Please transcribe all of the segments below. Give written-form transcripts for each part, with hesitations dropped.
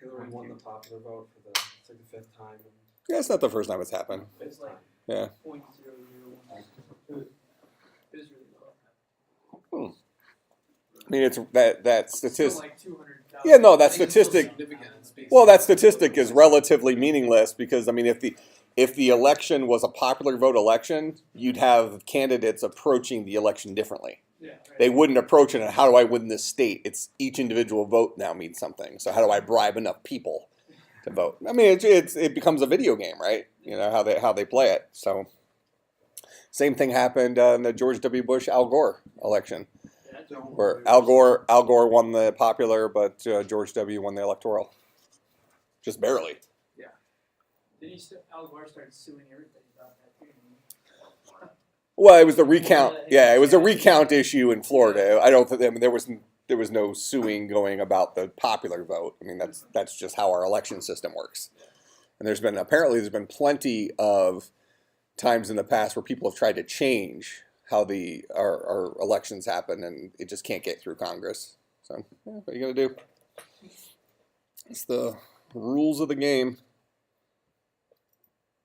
Hillary won the popular vote for it's like the 5th time. Yeah, it's not the first time it's happened. It's like Yeah. 0.001. It was really low. I mean, it's that statistic. Like 200,000. Yeah, no, that statistic. Well, that statistic is relatively meaningless because I mean, if the election was a popular vote election, you'd have candidates approaching the election differently. Yeah, right. They wouldn't approach it and how do I win this state? It's each individual vote now means something. So how do I bribe enough people to vote? I mean, it becomes a video game, right? You know how they play it. So same thing happened in the George W. Bush Al Gore election, where Al Gore won the popular, but George W. won the electoral, just barely. Yeah. Al Gore started suing everybody about that too. Well, it was the recount. Yeah, it was a recount issue in Florida. I don't think there was no suing going about the popular vote. I mean, that's just how our election system works. And there's been plenty of times in the past where people have tried to change how our elections happen, and it just can't get through Congress. So, what are you gonna do? It's the rules of the game.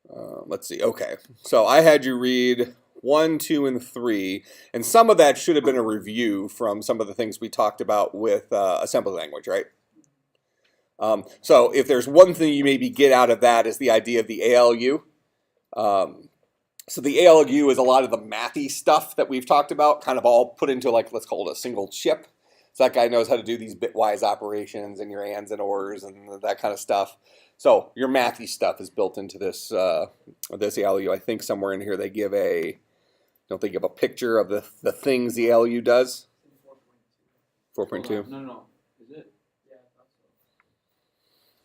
Let's see. Okay, so I had you read 1, 2, and 3, and some of that should have been a review from some of the things we talked about with assembly language, right? So if there's one thing you maybe get out of that is the idea of the ALU. So the ALU is a lot of the mathy stuff that we've talked about, kind of all put into like, let's call it a single chip. So that guy knows how to do these bitwise operations and your ands and ors and that kind of stuff. So your mathy stuff is built into this ALU. I think somewhere in here they give a picture of the things the ALU does. 4.2. No. Is it? Yeah, I thought so.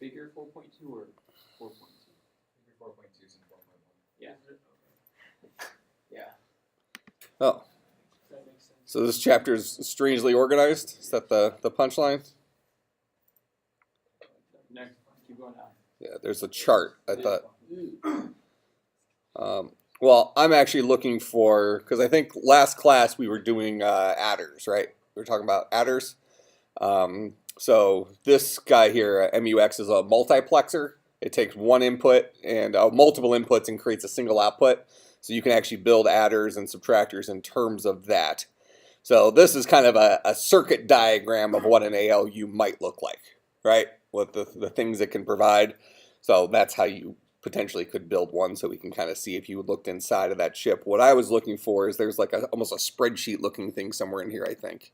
Figure 4.2 or 4.2? Figure 4.2 is in 4.1. Yeah. Yeah. Oh. So this chapter is strangely organized. Is that the punchline? Next, keep going down. Yeah, there's a chart. I thought. Well, I'm actually looking for, because I think last class we were doing adders, right? We were talking about adders. So this guy here, MUX, is a multiplexer. It takes one input and multiple inputs and creates a single output. So you can actually build adders and subtractors in terms of that. So this is kind of a circuit diagram of what an ALU might look like, right? What the things it can provide. So that's how you potentially could build one, so we can kind of see if you looked inside of that chip. What I was looking for is there's like almost a spreadsheet looking thing somewhere in here, I think,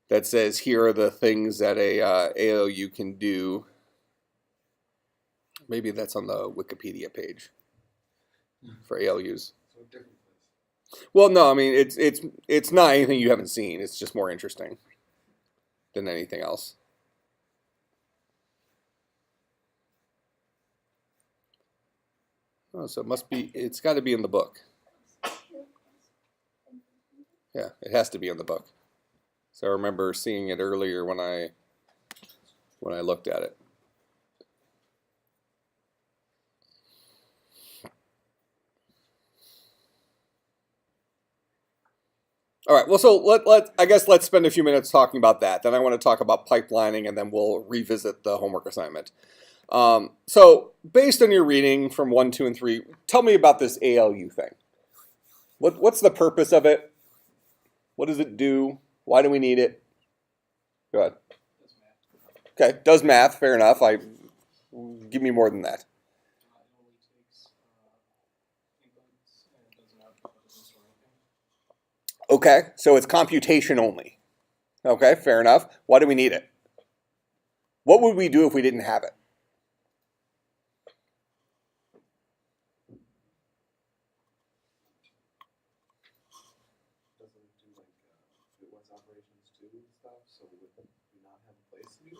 that says here are the things that a ALU can do. Maybe that's on the Wikipedia page for ALUs. Well, no, I mean it's not anything you haven't seen. It's just more interesting than anything else. Oh, so it's got to be in the book. Yeah, it has to be in the book. So I remember seeing it earlier when I looked at it. All right, well, so I guess let's spend a few minutes talking about that. Then I want to talk about pipelining, and then we'll revisit the homework assignment. So based on your reading from 1, 2, and 3, tell me about this ALU thing. What's the purpose of it? What does it do? Why do we need it? Go ahead. Okay, does math, fair enough. Give me more than that. Okay, so it's computation only. Okay, fair enough. Why do we need it? What would we do if we didn't have it? Doesn't it do like bitwise operations too and stuff? So would we not have a place to do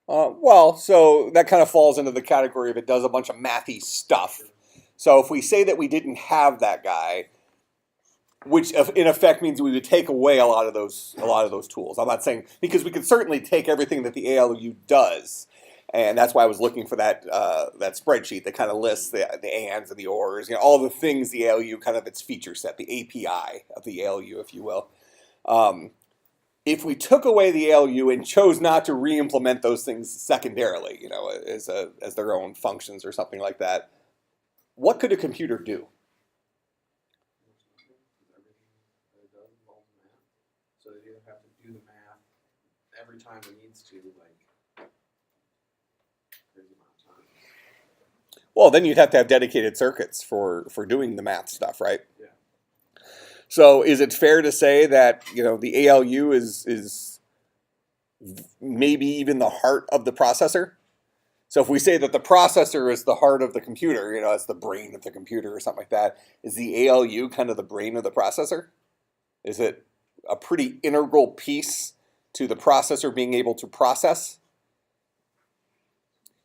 that? Well, so that kind of falls into the category of it does a bunch of mathy stuff. So if we say that we didn't have that guy, which in effect means we would take away a lot of those tools. I'm not saying, because we could certainly take everything that the ALU does, and that's why I was looking for that spreadsheet that kind of lists the ands and the ors, all the things the ALU, kind of its feature set, the API of the ALU, if you will. if we took away the ALU and chose not to re-implement those things secondarily, as their own functions or something like that, what could a computer do? Everything that it does involves math. So they either have to do the math every time it needs to, like crazy amount of time. Well, then you'd have to have dedicated circuits for doing the math stuff, right? Yeah. So is it fair to say that, the ALU is maybe even the heart of the processor? So if we say that the processor is the heart of the computer, it's the brain of the computer or something like that, is the ALU kind of the brain of the processor? Is it a pretty integral piece to the processor being able to process?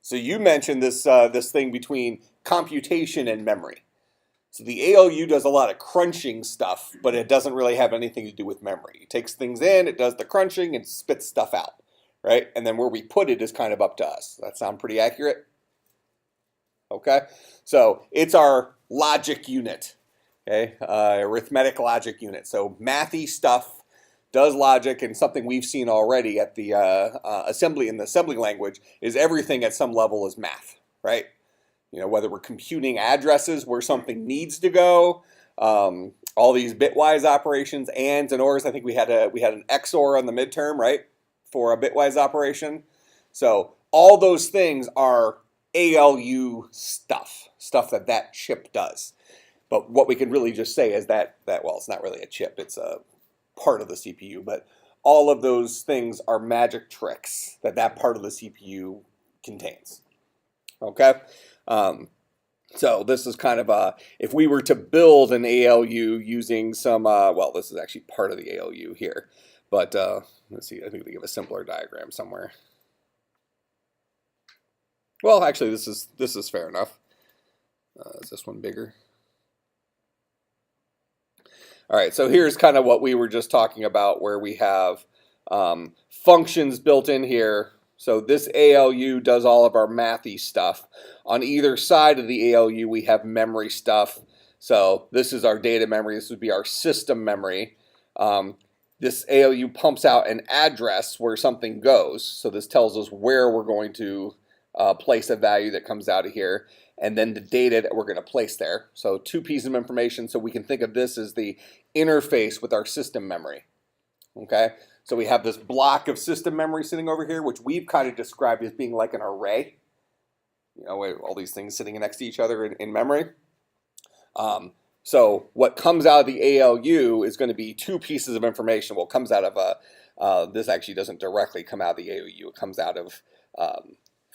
So you mentioned this thing between computation and memory. So the ALU does a lot of crunching stuff, but it doesn't really have anything to do with memory. It takes things in, it does the crunching, and spits stuff out, right? And then where we put it is kind of up to us. Does that sound pretty accurate? Okay, so it's our logic unit, okay, arithmetic logic unit. So mathy stuff does logic, and something we've seen already at the assembly language is everything at some level is math, right? Whether we're computing addresses where something needs to go, all these bitwise operations, ands and ors. I think we had an XOR on the midterm, right, for a bitwise operation. So all those things are ALU stuff that chip does. But what we can really just say is that well, it's not really a chip; it's a part of the CPU. But all of those things are magic tricks that part of the CPU contains. Okay. So this is kind of if we were to build an ALU using some, well, this is actually part of the ALU here, but let's see, I think they give a simpler diagram somewhere. Well, actually, this is fair enough. Is this one bigger? All right, so here's kind of what we were just talking about, where we have functions built in here. So this ALU does all of our mathy stuff. On either side of the ALU, we have memory stuff. So this is our data memory. This would be our system memory. This ALU pumps out an address where something goes. So this tells us where we're going to place a value that comes out of here, and then the data that we're going to place there. So two pieces of information. So we can think of this as the interface with our system memory. Okay. So we have this block of system memory sitting over here, which we've kind of described as being like an array. All these things sitting next to each other in memory. So what comes out of the ALU is going to be two pieces of information. Well, it comes out of this actually doesn't directly come out of the ALU. It comes out of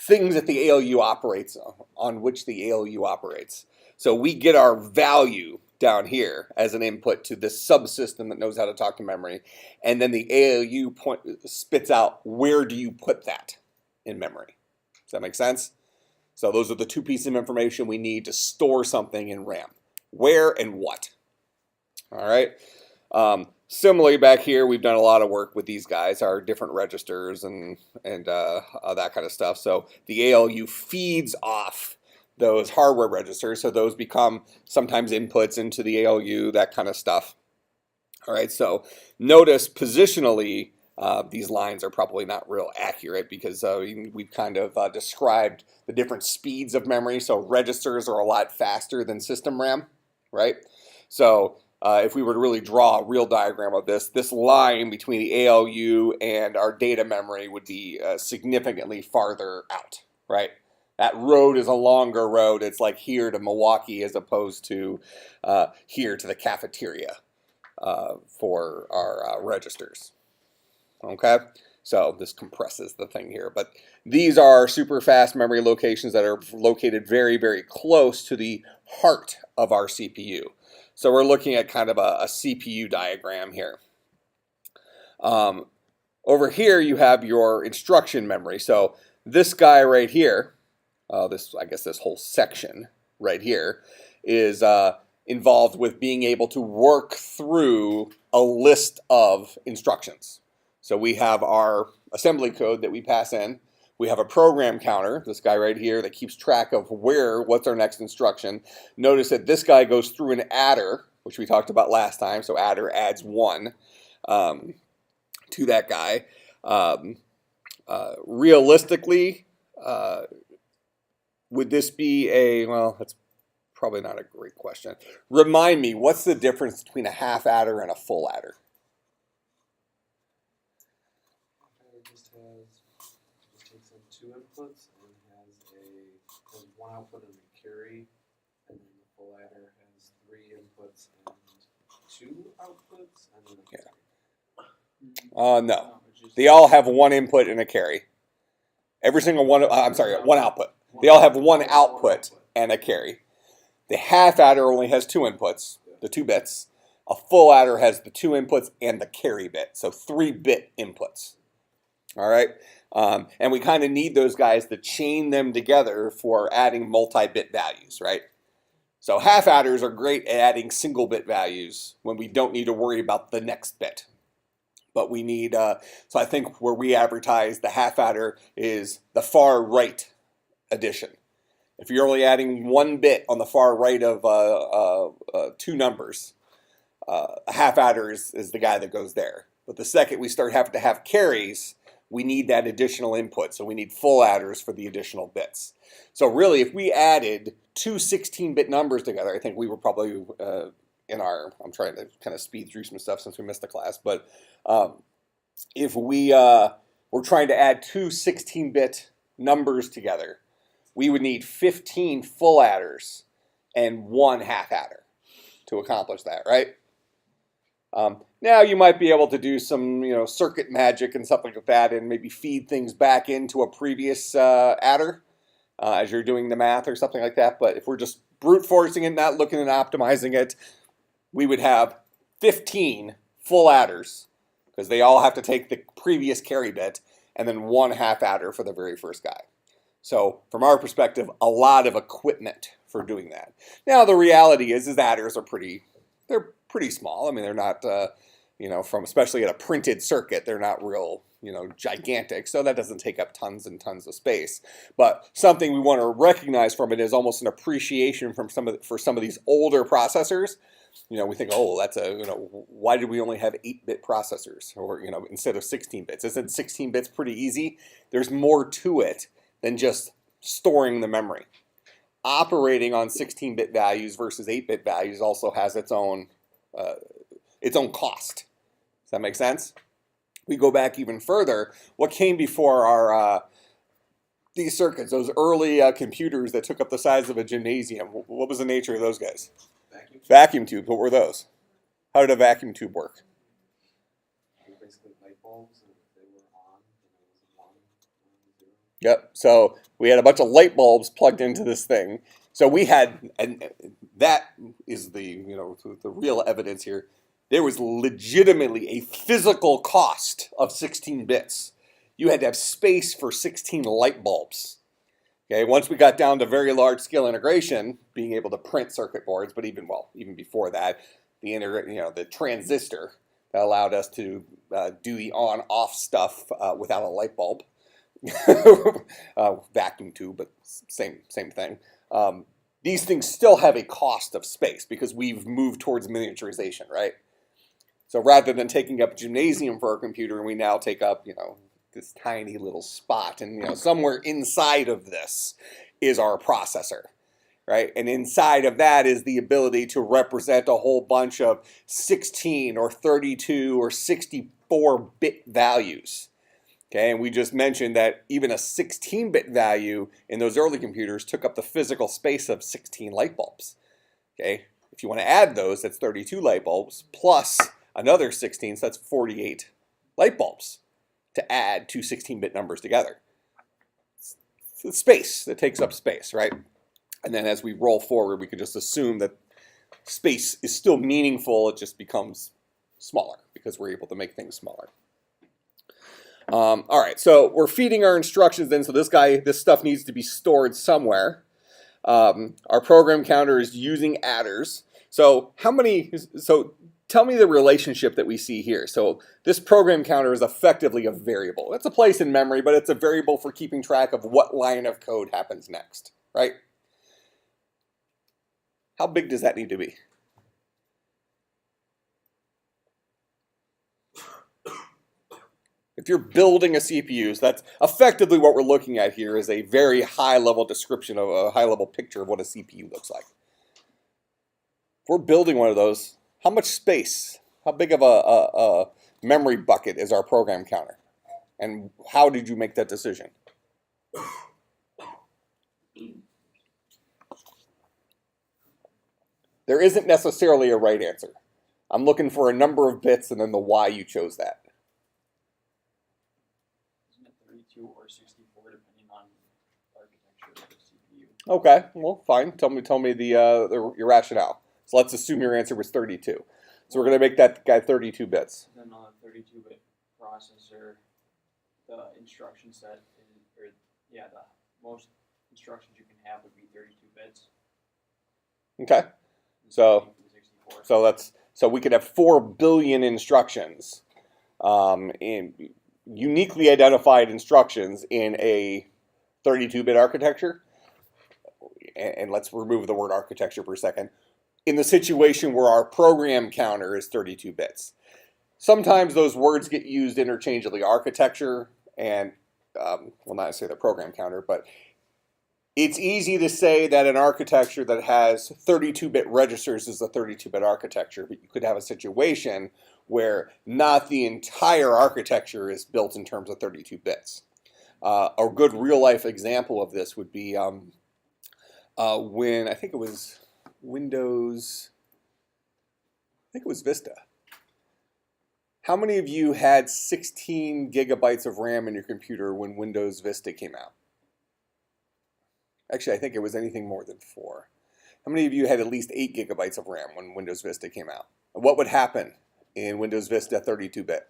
things that the ALU operates on which the ALU operates. So we get our value down here as an input to this subsystem that knows how to talk to memory, and then the ALU spits out where do you put that in memory. Does that make sense? So those are the two pieces of information we need to store something in RAM. Where and what. All right. Similarly, back here, we've done a lot of work with these guys, our different registers and that kind of stuff. So the ALU feeds off those hardware registers, so those become sometimes inputs into the ALU, that kind of stuff. All right, so notice positionally, these lines are probably not real accurate because we've kind of described the different speeds of memory. So registers are a lot faster than system RAM, right? So if we were to really draw a real diagram of this line between the ALU and our data memory would be significantly farther out, right? That road is a longer road. It's like here to Milwaukee as opposed to here to the cafeteria for our registers. Okay, so this compresses the thing here. But these are super fast memory locations that are located very, very close to the heart of our CPU. So we're looking at kind of a CPU diagram here. Over here you have your instruction memory. So this guy right here, I guess this whole section right here is involved with being able to work through a list of instructions. So we have our assembly code that we pass in. We have a program counter, this guy right here, that keeps track of what's our next instruction. Notice that this guy goes through an adder, which we talked about last time. So adder adds 1 to to that guy. Realistically, would this be a, well, that's probably not a great question. Remind me, what's the difference between a half adder and a full adder? It just takes in 2 inputs and has one output and a carry, and then the full adder has 3 inputs and 2 outputs, and then a carry. No. They all have 1 input and a carry. Every single one, I'm sorry, 1 output. They all have 1 output and a carry. The half adder only has 2 inputs, the 2 bits. A full adder has the 2 inputs and the carry bit, so 3-bit inputs. All right, and we kind of need those guys to chain them together for adding multi-bit values, right? So half adders are great at adding single-bit values when we don't need to worry about the next bit. But we need, so I think where we advertise the half adder is the far right addition. If you're only adding 1 bit on the far right of 2 numbers, a half adder is the guy that goes there. But the second we start having to have carries, we need that additional input. So we need full adders for the additional bits. So really, if we added 2 16-bit numbers together, I think we were probably in our, I'm trying to kind of speed through some stuff since we missed the class, but if we were trying to add 2 16-bit numbers together, we would need 15 full adders and 1 half adder to accomplish that, right? Now you might be able to do some, circuit magic and stuff like that, and maybe feed things back into a previous adder as you're doing the math or something like that. But if we're just brute forcing it, not looking at optimizing it, we would have 15 full adders because they all have to take the previous carry bit, and then 1 half adder for the very first guy. So from our perspective, a lot of equipment for doing that. Now the reality is adders are they're pretty small. I mean, they're not, from especially at a printed circuit, they're not real, gigantic. So that doesn't take up tons and tons of space. But something we want to recognize from it is almost an appreciation for some of these older processors. We think, oh, that's why did we only have 8-bit processors, or instead of 16 bits? Isn't 16 bits pretty easy? There's more to it than just storing the memory. Operating on 16-bit values versus 8-bit values also has its own cost. Does that make sense? We go back even further. What came before our these circuits, those early computers that took up the size of a gymnasium? What was the nature of those guys? Vacuum tubes. What were those? How did a vacuum tube work? Basically light bulbs, and if they were on, then it was 1, 0. Yep. So we had a bunch of light bulbs plugged into this thing. So we had, and that is the real evidence here. There was legitimately a physical cost of 16 bits. You had to have space for 16 light bulbs. Okay. Once we got down to very large scale integration, being able to print circuit boards, but even before that, the transistor that allowed us to do the on-off stuff without a light bulb. Vacuum tube, but same thing. These things still have a cost of space because we've moved towards miniaturization, right? So rather than taking up a gymnasium for our computer, we now take up, this tiny little spot, and somewhere inside of this is our processor, right? And inside of that is the ability to represent a whole bunch of 16 or 32 or 64-bit values. Okay, and we just mentioned that even a 16-bit value in those early computers took up the physical space of 16 light bulbs. Okay, if you want to add those, that's 32 light bulbs plus another 16, so that's 48 light bulbs to add 2 16-bit numbers together. It's space that takes up space, right? And then as we roll forward, we could just assume that space is still meaningful. It just becomes smaller because we're able to make things smaller. All right, so we're feeding our instructions in. So this stuff needs to be stored somewhere. Our program counter is using adders. So tell me the relationship that we see here. So this program counter is effectively a variable. It's a place in memory, but it's a variable for keeping track of what line of code happens next, right? How big does that need to be? If you're building a CPU, so that's effectively what we're looking at here is a very high-level description of a high-level picture of what a CPU looks like. If we're building one of those, how much space, how big of a memory bucket is our program counter? And how did you make that decision? There isn't necessarily a right answer. I'm looking for a number of bits and then the why you chose that. Isn't it 32 or 64 depending on architecture of the CPU? Okay, well, fine. Tell me your rationale. So let's assume your answer was 32. So we're going to make that guy 32 bits. Then on a 32-bit processor, the instruction set the most instructions you can have would be 32 bits. Okay. So we could have 4 billion instructions, in uniquely identified instructions in a 32-bit architecture. And let's remove the word architecture for a second. In the situation where our program counter is 32 bits. Sometimes those words get used interchangeably, architecture and, well, not necessarily the program counter, but it's easy to say that an architecture that has 32-bit registers is a 32-bit architecture, but you could have a situation where not the entire architecture is built in terms of 32 bits. A good real-life example of this would be when I think it was Windows, I think it was Vista. How many of you had 16 gigabytes of RAM in your computer when Windows Vista came out? Actually, I think it was anything more than 4. How many of you had at least 8 gigabytes of RAM when Windows Vista came out? And what would happen in Windows Vista 32-bit?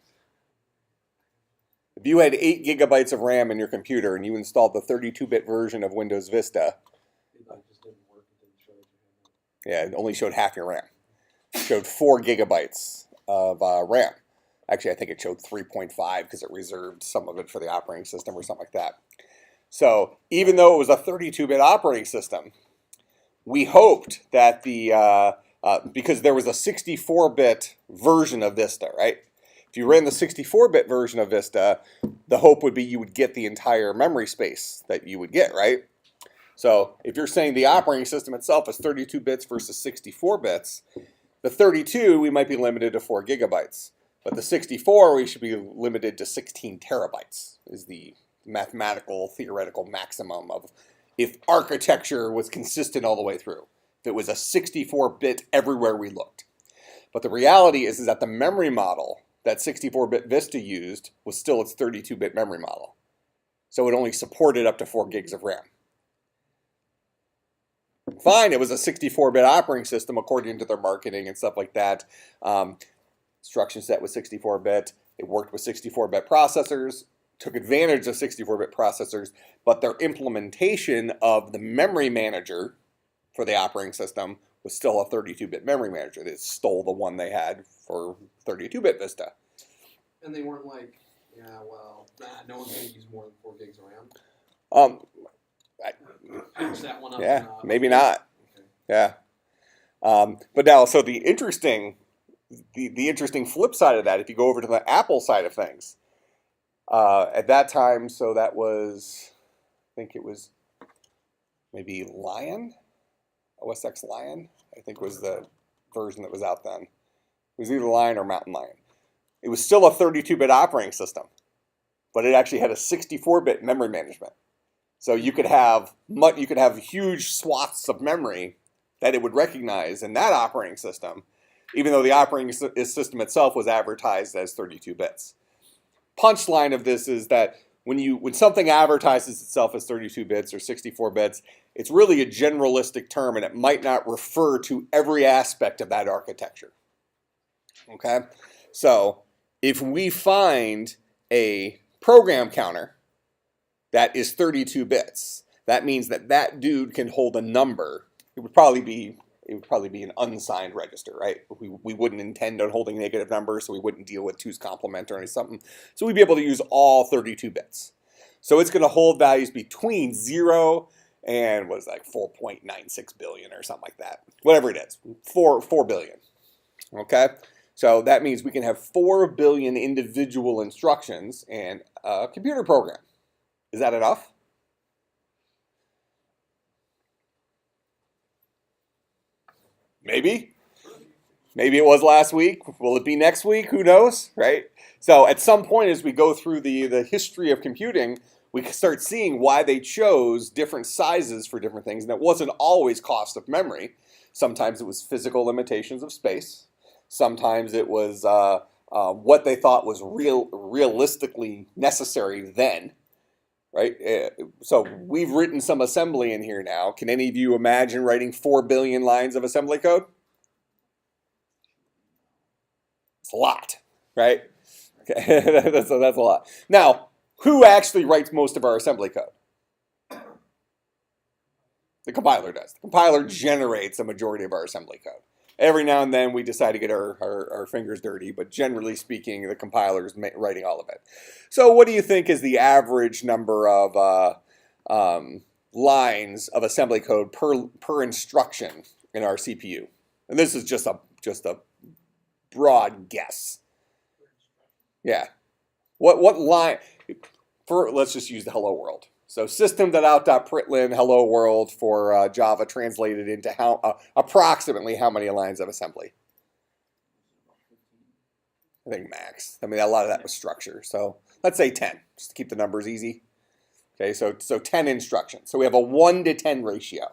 If you had 8 gigabytes of RAM in your computer and you installed the 32-bit version of Windows Vista, yeah, it only showed half your RAM. It showed 4 gigabytes of RAM. Actually, I think it showed 3.5 because it reserved some of it for the operating system or something like that. So even though it was a 32-bit operating system, we hoped that because there was a 64-bit version of Vista, right? If you ran the 64-bit version of Vista, the hope would be you would get the entire memory space that you would get, right? So if you're saying the operating system itself is 32 bits versus 64 bits, the 32 we might be limited to 4 gigabytes. But the 64 we should be limited to 16 terabytes is the mathematical, theoretical maximum of if architecture was consistent all the way through. If it was a 64-bit everywhere we looked. But the reality is that the memory model that 64-bit Vista used was still its 32-bit memory model. So it only supported up to 4 gigs of RAM. Fine, it was a 64-bit operating system according to their marketing and stuff like that. Instruction set was 64-bit. It worked with 64-bit processors, took advantage of 64-bit processors, but their implementation of the memory manager for the operating system was still a 32-bit memory manager. They stole the one they had for 32-bit Vista. And they weren't like, yeah, well, no one's going to use more than 4 gigs of RAM? Patch that one up. Yeah, maybe not. Okay. Yeah. But now, so the interesting flip side of that, if you go over to the Apple side of things, at that time, so that was, I think it was maybe Lion, OS X Lion, I think was the version that was out then. It was either Lion or Mountain Lion. It was still a 32-bit operating system, but it actually had a 64-bit memory management. So you could have huge swaths of memory that it would recognize in that operating system, even though the operating system itself was advertised as 32 bits. Punchline of this is that when something advertises itself as 32 bits or 64 bits, it's really a generalistic term and it might not refer to every aspect of that architecture. Okay? So if we find a program counter that is 32 bits, that means that dude can hold a number. It would probably be an unsigned register, right? We wouldn't intend on holding negative numbers, so we wouldn't deal with 2's complement or something. So we'd be able to use all 32 bits. So it's going to hold values between 0 and what is that, 4.96 billion or something like that. Whatever it is, 4 billion. Okay? So that means we can have 4 billion individual instructions in a computer program. Is that enough? Maybe. Maybe it was last week. Will it be next week? Who knows, right? So at some point as we go through the history of computing, we start seeing why they chose different sizes for different things. And it wasn't always cost of memory. Sometimes it was physical limitations of space. Sometimes it was what they thought was realistically necessary then, right? So we've written some assembly in here now. Can any of you imagine writing 4 billion lines of assembly code? It's a lot, right? Okay. that's a lot. Now, who actually writes most of our assembly code? The compiler does. The compiler generates a majority of our assembly code. Every now and then we decide to get our fingers dirty, but generally speaking, the compiler is writing all of it. So what do you think is the average number of lines of assembly code per instruction in our CPU? And this is just a broad guess. Yeah. What line? Let's just use the hello world. So system.out.println hello world for Java translated into approximately how many lines of assembly? I think max. I mean, a lot of that was structure. So let's say 10, just to keep the numbers easy. Okay, so 10 instructions. So we have a 1 to 10 ratio.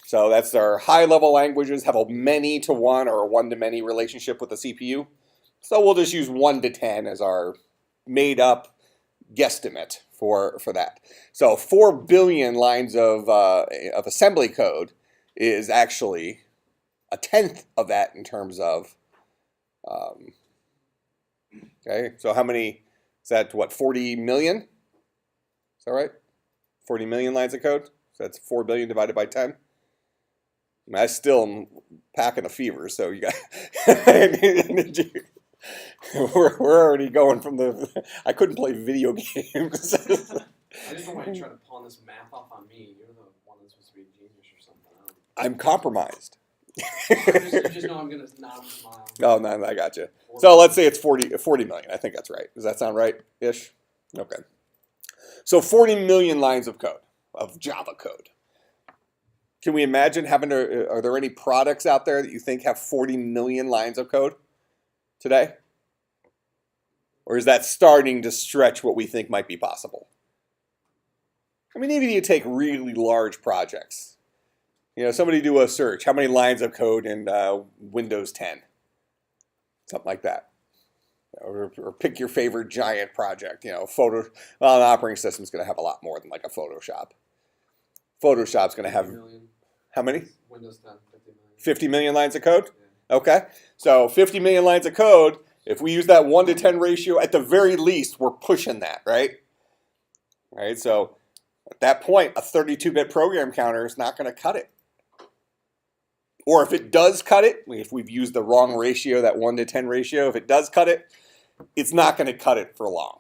So that's our high-level languages have a many to one or a one to many relationship with the CPU. So we'll just use 1 to 10 as our made-up guesstimate for that. So 4 billion lines of assembly code is actually a tenth of that in terms of, okay, so how many, is that what, 40 million? Is that right? 40 million lines of code? So that's 4 billion divided by 10? I mean, I still am packing a fever, so you got, we're already going from I couldn't play video games. I just don't want you trying to pawn this math off on me. You're the one that's supposed to be a genius or something. I'm compromised. You just know I'm going to nod and smile. Oh, no, I got you. So let's say it's 40 million. I think that's right. Does that sound right-ish? Okay. So 40 million lines of code, of Java code. Can we imagine are there any products out there that you think have 40 million lines of code today? Or is that starting to stretch what we think might be possible? I mean, even if you take really large projects, somebody do a search. How many lines of code in Windows 10? Something like that. Or pick your favorite giant project. An operating system's going to have a lot more than like a Photoshop. Photoshop's going to have, how many? Windows 10, 50 million. 50 million lines of code? Yeah. Okay. So 50 million lines of code, if we use that 1 to 10 ratio, at the very least, we're pushing that, right? Right. So at that point, a 32-bit program counter is not going to cut it. Or if it does cut it, if we've used the wrong ratio, that 1 to 10 ratio, if it does cut it, it's not going to cut it for long.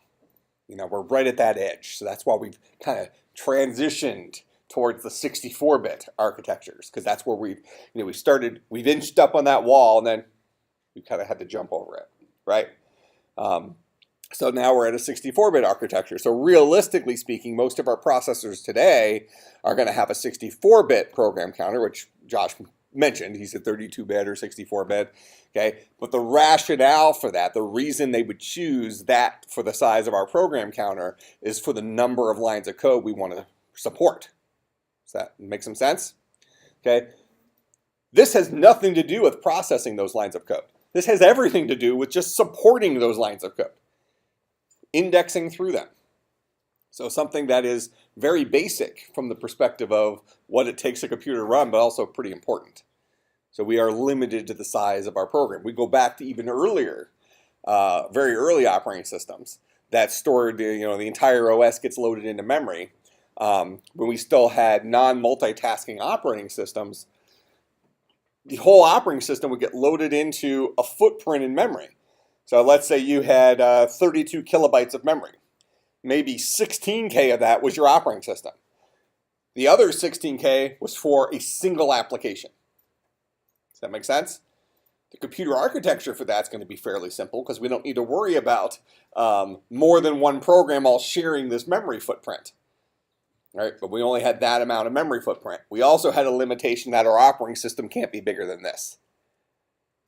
We're right at that edge. So that's why we've kind of transitioned towards the 64-bit architectures, because that's where we've inched up on that wall, and then we kind of had to jump over it, right? So now we're at a 64-bit architecture. So realistically speaking, most of our processors today are going to have a 64-bit program counter, which Josh mentioned. He said 32-bit or 64-bit. Okay, but the rationale for that, the reason they would choose that for the size of our program counter, is for the number of lines of code we want to support. Does that make some sense? Okay, this has nothing to do with processing those lines of code. This has everything to do with just supporting those lines of code, indexing through them. So something that is very basic from the perspective of what it takes a computer to run, but also pretty important. So we are limited to the size of our program. We go back to even earlier, very early operating systems that stored, the entire OS gets loaded into memory. When we still had non-multitasking operating systems, the whole operating system would get loaded into a footprint in memory. So let's say you had 32 kilobytes of memory. Maybe 16K of that was your operating system. The other 16K was for a single application. Does that make sense? The computer architecture for that's going to be fairly simple because we don't need to worry about more than one program all sharing this memory footprint. Right? But we only had that amount of memory footprint. We also had a limitation that our operating system can't be bigger than this.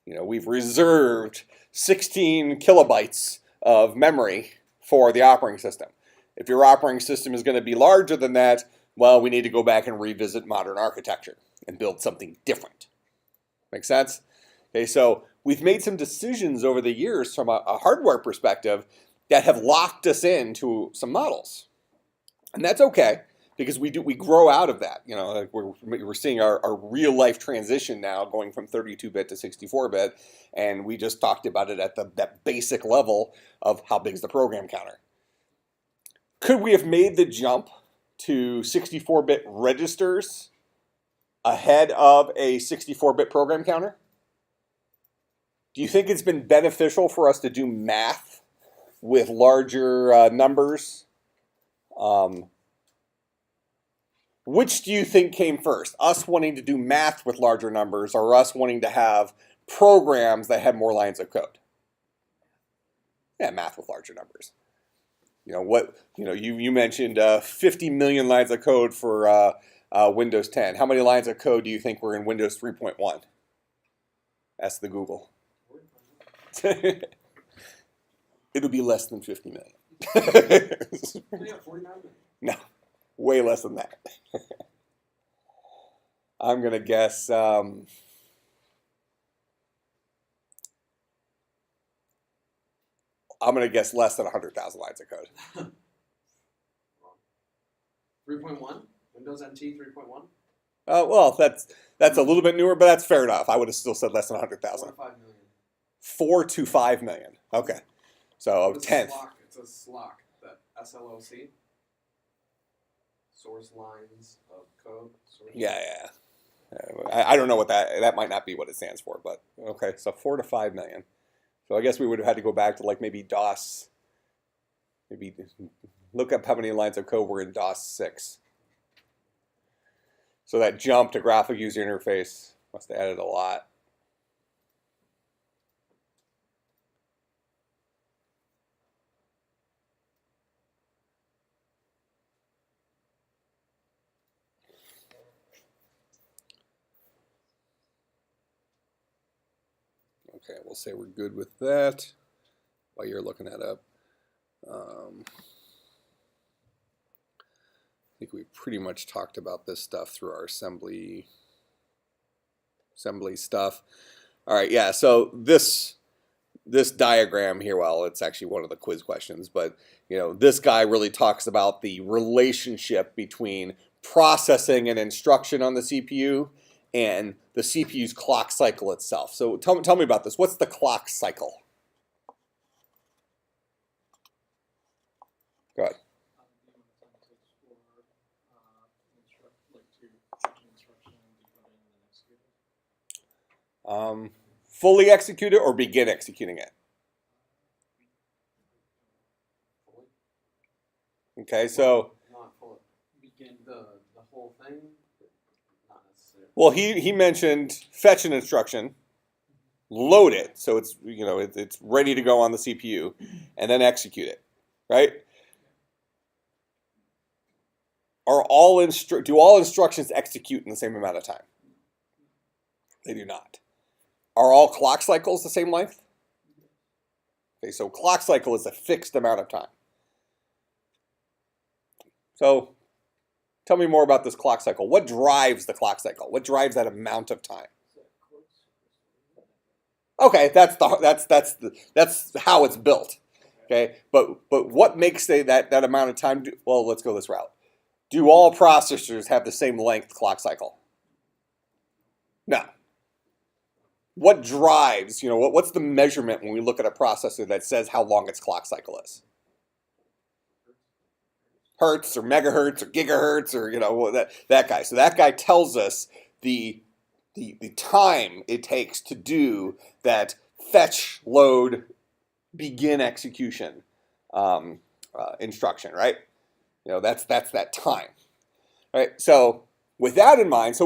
We've reserved 16 kilobytes of memory for the operating system. If your operating system is going to be larger than that, well, we need to go back and revisit modern architecture and build something different. Make sense? Okay, so we've made some decisions over the years from a hardware perspective that have locked us into some models. And that's okay, because we grow out of that. Like we're seeing our real life transition now going from 32-bit to 64-bit, and we just talked about it at that basic level of how big is the program counter. Could we have made the jump to 64-bit registers ahead of a 64-bit program counter? Do you think it's been beneficial for us to do math with larger numbers? Which do you think came first? Us wanting to do math with larger numbers, or us wanting to have programs that had more lines of code? Yeah, math with larger numbers. You mentioned 50 million lines of code for Windows 10. How many lines of code do you think were in Windows 3.1? Ask the Google. It'll be less than 50 million. Yeah, 49 million. No, way less than that. I'm going to guess less than 100,000 lines of code. 3.1? Windows NT 3.1? Well, that's a little bit newer, but that's fair enough. I would have still said less than 100,000. 4 to 5 million. 4 to 5 million. Okay. So It's 10th. It's a SLOC, that SLOC. Source lines of code. Yeah. I don't know what that might not be what it stands for, but okay. So 4 to 5 million. So I guess we would have had to go back to like maybe DOS. Maybe look up how many lines of code were in DOS 6. So that jump to graphic user interface must have added a lot. Okay, we'll say we're good with that while you're looking that up. I think we pretty much talked about this stuff through our assembly stuff. All right, yeah, so this diagram here, well, it's actually one of the quiz questions, but this guy really talks about the relationship between processing and instruction on the CPU and the CPU's clock cycle itself. So tell me about this. What's the clock cycle? Go ahead. Fully execute it or begin executing it? Okay, so Not fully. Begin the whole thing? Not necessarily. well, he mentioned fetch an instruction, load it, so it's it's ready to go on the CPU, and then execute it, right? Do all instructions execute in the same amount of time? They do not. Are all clock cycles the same length? Okay, so clock cycle is a fixed amount of time. So tell me more about this clock cycle. What drives the clock cycle? What drives that amount of time? Okay, that's how it's built. Okay, but what makes that amount of time? Well, let's go this route. Do all processors have the same length clock cycle? No. What drives? What's the measurement when we look at a processor that says how long its clock cycle is? Hertz or megahertz or gigahertz or that guy. So that guy tells us the time it takes to do that fetch, load, begin execution instruction, right? That's that time, right? So with that in mind,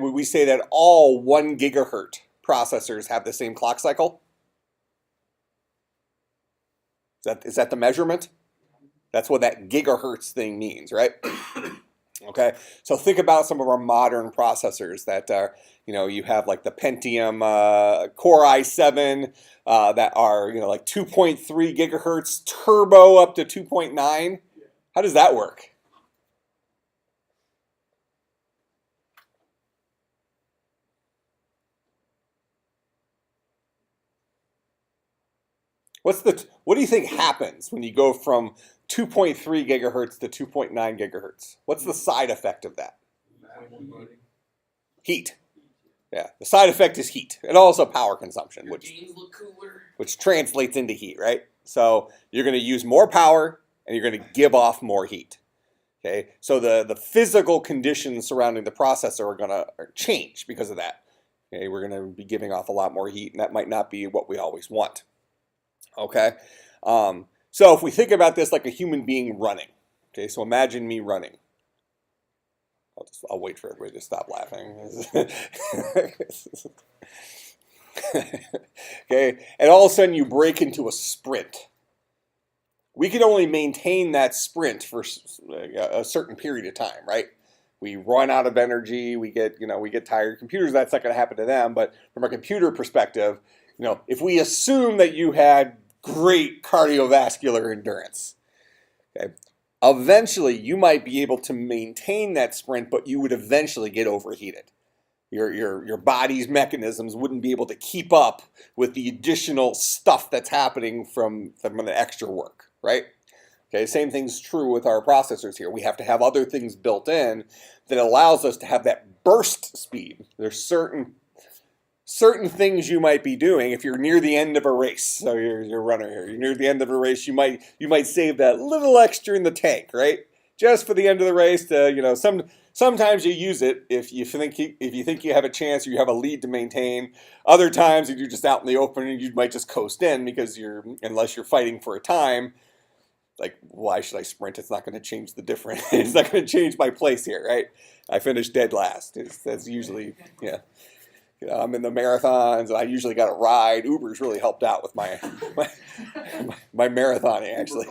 we say that all 1 gigahertz processors have the same clock cycle? Is that the measurement? That's what that gigahertz thing means, right? Okay, so think about some of our modern processors that are, you have like the Pentium Core i7 that are, like 2.3 gigahertz turbo up to 2.9. How does that work? What do you think happens when you go from 2.3 gigahertz to 2.9 gigahertz? What's the side effect of that? Heat. Yeah, the side effect is heat, and also power consumption, which translates into heat, right? So you're going to use more power, and you're going to give off more heat. Okay, so the physical conditions surrounding the processor are going to change because of that. Okay, we're going to be giving off a lot more heat, and that might not be what we always want. Okay, so if we think about this like a human being running, okay, so imagine me running. I'll wait for everybody to stop laughing. Okay, and all of a sudden you break into a sprint. We can only maintain that sprint for a certain period of time, right? We run out of energy. We get tired. Computers, that's not going to happen to them. But from a computer perspective, if we assume that you had great cardiovascular endurance, okay, eventually you might be able to maintain that sprint, but you would eventually get overheated. Your body's mechanisms wouldn't be able to keep up with the additional stuff that's happening from the extra work, right? Okay, same thing's true with our processors here. We have to have other things built in that allows us to have that burst speed. There's certain things you might be doing if you're near the end of a race. So you're a runner here. You're near the end of a race. You might save that little extra in the tank, right? Just for the end of the race. To sometimes you use it if you think you have a chance or you have a lead to maintain. Other times you're just out in the open and you might just coast in because unless you're fighting for a time. Like, why should I sprint? It's not going to change the difference. It's not going to change my place here, right? I finished dead last. That's usually, yeah. I'm in the marathons, and I usually got a ride. Uber's really helped out with my marathoning, actually.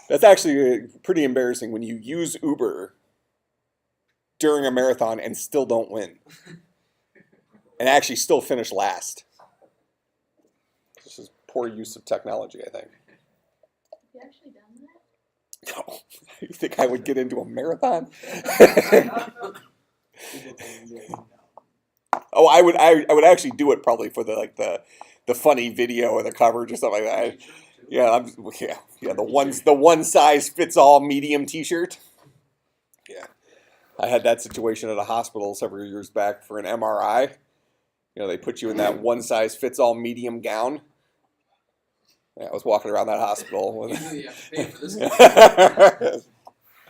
That's actually pretty embarrassing when you use Uber during a marathon and still don't win. And actually still finish last. This is poor use of technology, I think. Have you actually done that? No. You think I would get into a marathon? Oh, I would actually do it probably for the funny video or the coverage or something like that. The one size fits all medium T-shirt. Yeah, I had that situation at a hospital several years back for an MRI. They put you in that one size fits all medium gown. Yeah, I was walking around that hospital. Pay for this.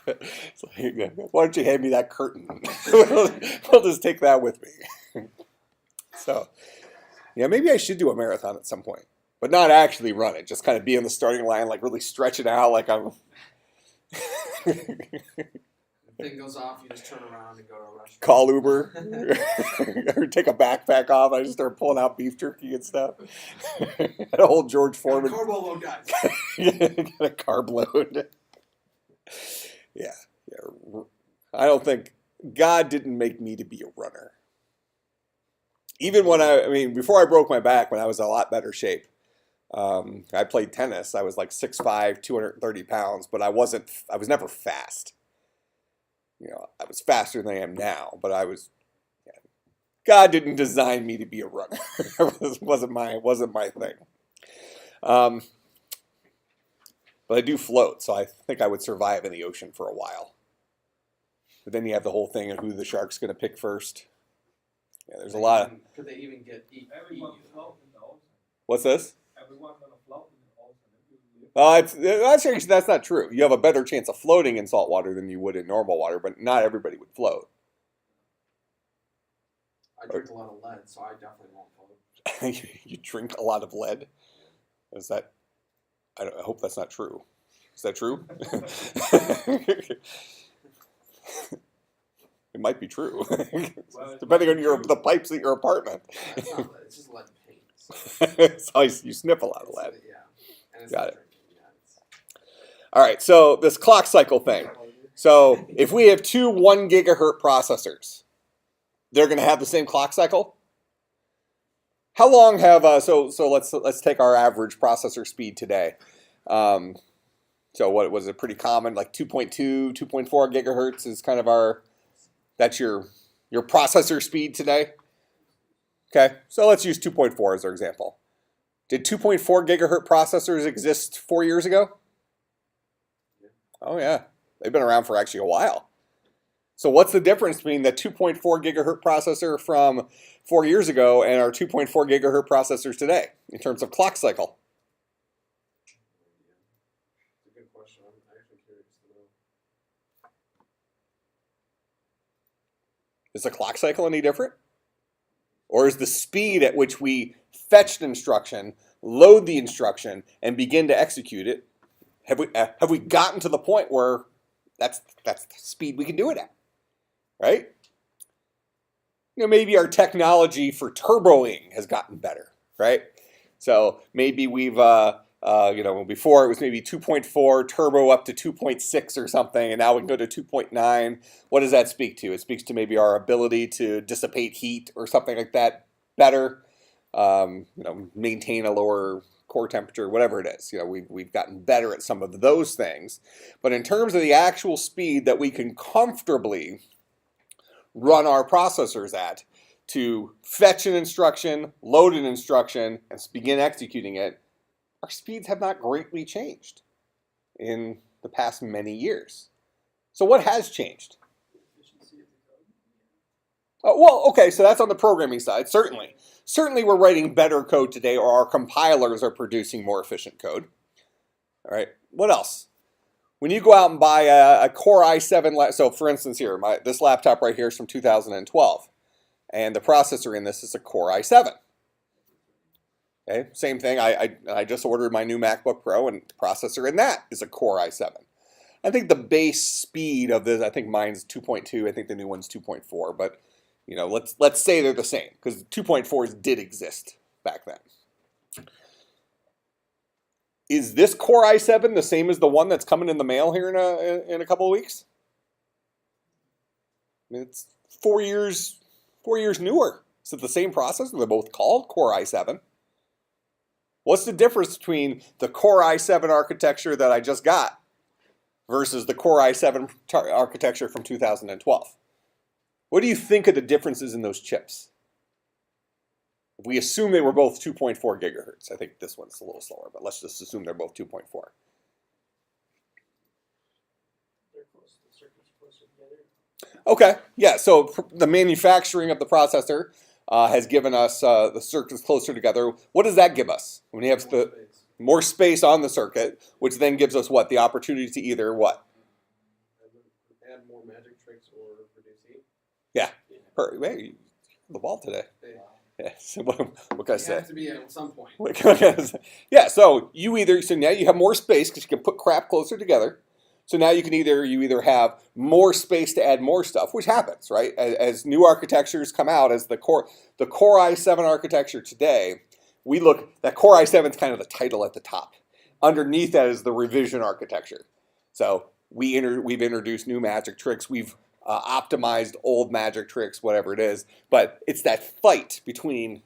It's like, why don't you hand me that curtain? We'll just take that with me. So, maybe I should do a marathon at some point, but not actually run it. Just kind of be in the starting line, like really stretch it out, like I'm. The thing goes off, you just turn around and go to a restaurant. Call Uber, or take a backpack off. I just start pulling out beef jerky and stuff. Had a whole George Foreman. Carbo load, guys. Got a carb load. Yeah. I don't think God didn't make me to be a runner. Even when before I broke my back, when I was in a lot better shape, I played tennis. I was like 6'5", 230 pounds, but I was never fast. I was faster than I am now, but God didn't design me to be a runner. It wasn't my thing. But I do float, so I think I would survive in the ocean for a while. But then you have the whole thing of who the shark's going to pick first. Yeah, there's a lot of... Could they even get eat? Everyone float in the ocean. What's this? Everyone's gonna float in the ocean. That's not true. You have a better chance of floating in salt water than you would in normal water, but not everybody would float. I drink a lot of lead, so I definitely won't float. You drink a lot of lead? Is that... I hope that's not true. Is that true? It might be true, Well, depending on the pipes at your apartment. It's not lead, it's just lead paint. So You sniff a lot of lead. yeah. And it's Got not it. drinking, yeah, it's, All right, so this clock cycle thing. So if we have two 1 gigahertz processors, they're going to have the same clock cycle. How long have so let's take our average processor speed today. So what was it? Pretty common, like 2.2, 2.4 gigahertz is kind of that's your processor speed today. Okay, so let's use 2.4 as our example. Did 2.4 gigahertz processors exist 4 years ago? Oh yeah, they've been around for actually a while. So what's the difference between the 2.4 gigahertz processor from 4 years ago and our 2.4 gigahertz processors today in terms of clock cycle? it's a good question. I'm actually curious to know. Is the clock cycle any different? Or is the speed at which we fetch an instruction, load the instruction, and begin to execute it, have we gotten to the point where that's the speed we can do it at, right? Maybe our technology for turboing has gotten better, right? So maybe we've, before it was maybe 2.4 turbo up to 2.6 or something, and now we can go to 2.9. What does that speak to? It speaks to maybe our ability to dissipate heat or something like that better, maintain a lower core temperature, whatever it is. We've gotten better at some of those things. But in terms of the actual speed that we can comfortably run our processors at to fetch an instruction, load an instruction, and begin executing it, our speeds have not greatly changed in the past many years. So what has changed? Well, okay, so that's on the programming side, certainly. Certainly we're writing better code today, or our compilers are producing more efficient code. All right, what else? When you go out and buy a Core i7, so for instance here, this laptop right here is from 2012, and the processor in this is a Core i7. Okay, same thing, I just ordered my new MacBook Pro, and the processor in that is a Core i7. I think the base speed of this, I think mine's 2.2, I think the new one's 2.4, but let's say they're the same, because 2.4s did exist back then. Is this Core i7 the same as the one that's coming in the mail here in a couple of weeks? I mean, it's 4 years newer. Is it the same processor? They're both called Core i7. What's the difference between the Core i7 architecture that I just got versus the Core i7 architecture from 2012? What do you think of the differences in those chips? If we assume they were both 2.4 gigahertz, I think this one's a little slower, but let's just assume they're both 2.4. They're close. The circuits are closer together. Okay, yeah, so the manufacturing of the processor has given us the circuits closer together. What does that give us? When you have more space on the circuit, which then gives us what? The opportunity to either what? Add more magic tricks or reduce heat. Yeah, hey, you the ball today. Yeah. So what can I say? It has to be at some point. Yeah, so now you have more space because you can put crap closer together. So now you either have more space to add more stuff, which happens, right? As new architectures come out, as the Core i7 architecture today, that Core i7 is kind of the title at the top. Underneath that is the revision architecture. So we've introduced new magic tricks. We've optimized old magic tricks, whatever it is. But it's that fight between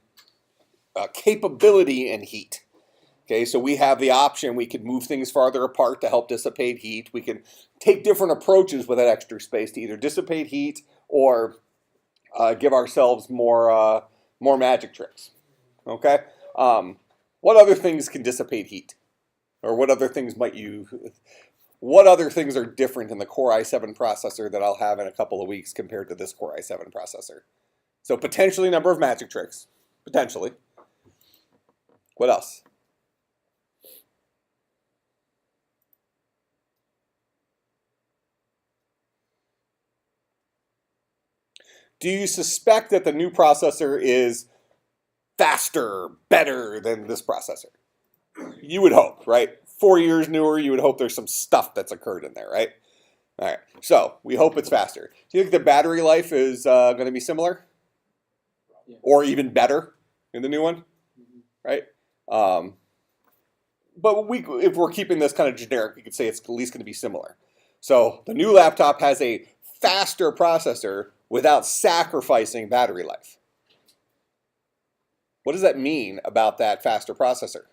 capability and heat. Okay, so we have the option, we could move things farther apart to help dissipate heat. We can take different approaches with that extra space to either dissipate heat or give ourselves more magic tricks. Okay, what other things can dissipate heat? Or what other things are different in the Core i7 processor that I'll have in a couple of weeks compared to this Core i7 processor? So potentially a number of magic tricks, potentially. What else? Do you suspect that the new processor is faster, better than this processor? You would hope, right? 4 years newer, you would hope there's some stuff that's occurred in there, right? All right, so we hope it's faster. Do you think the battery life is going to be similar? Yeah. Or even better in the new one? Right? But if we're keeping this kind of generic, we could say it's at least going to be similar. So the new laptop has a faster processor without sacrificing battery life. What does that mean about that faster processor?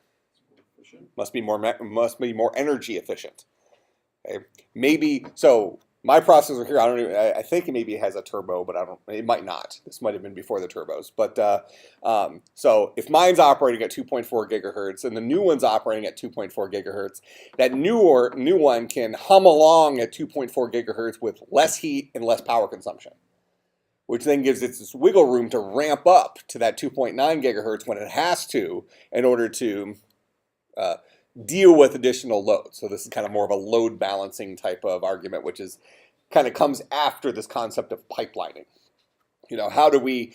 Must be more energy efficient. Okay. Maybe so. My processor here, I think maybe it has a turbo, but it might not. This might have been before the turbos. But so if mine's operating at 2.4 gigahertz and the new one's operating at 2.4 gigahertz, that new one can hum along at 2.4 gigahertz with less heat and less power consumption, which then gives it this wiggle room to ramp up to that 2.9 gigahertz when it has to in order to deal with additional load. So this is kind of more of a load balancing type of argument, which is kind of comes after this concept of pipelining. You know, how do we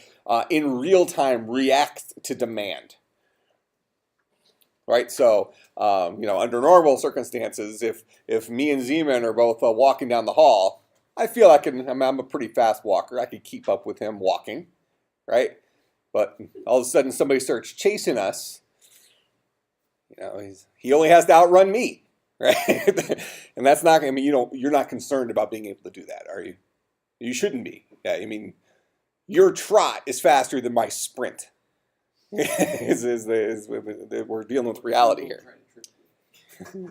in real time react to demand? Right. So you know, under normal circumstances, if me and Zeman are both walking down the hall, I feel I'm a pretty fast walker. I could keep up with him walking, right? But all of a sudden somebody starts chasing us. You know, he only has to outrun me, right? And that's not. I mean, you're not concerned about being able to do that, are you? You shouldn't be. Yeah, I mean, your trot is faster than my sprint. We're dealing with reality here.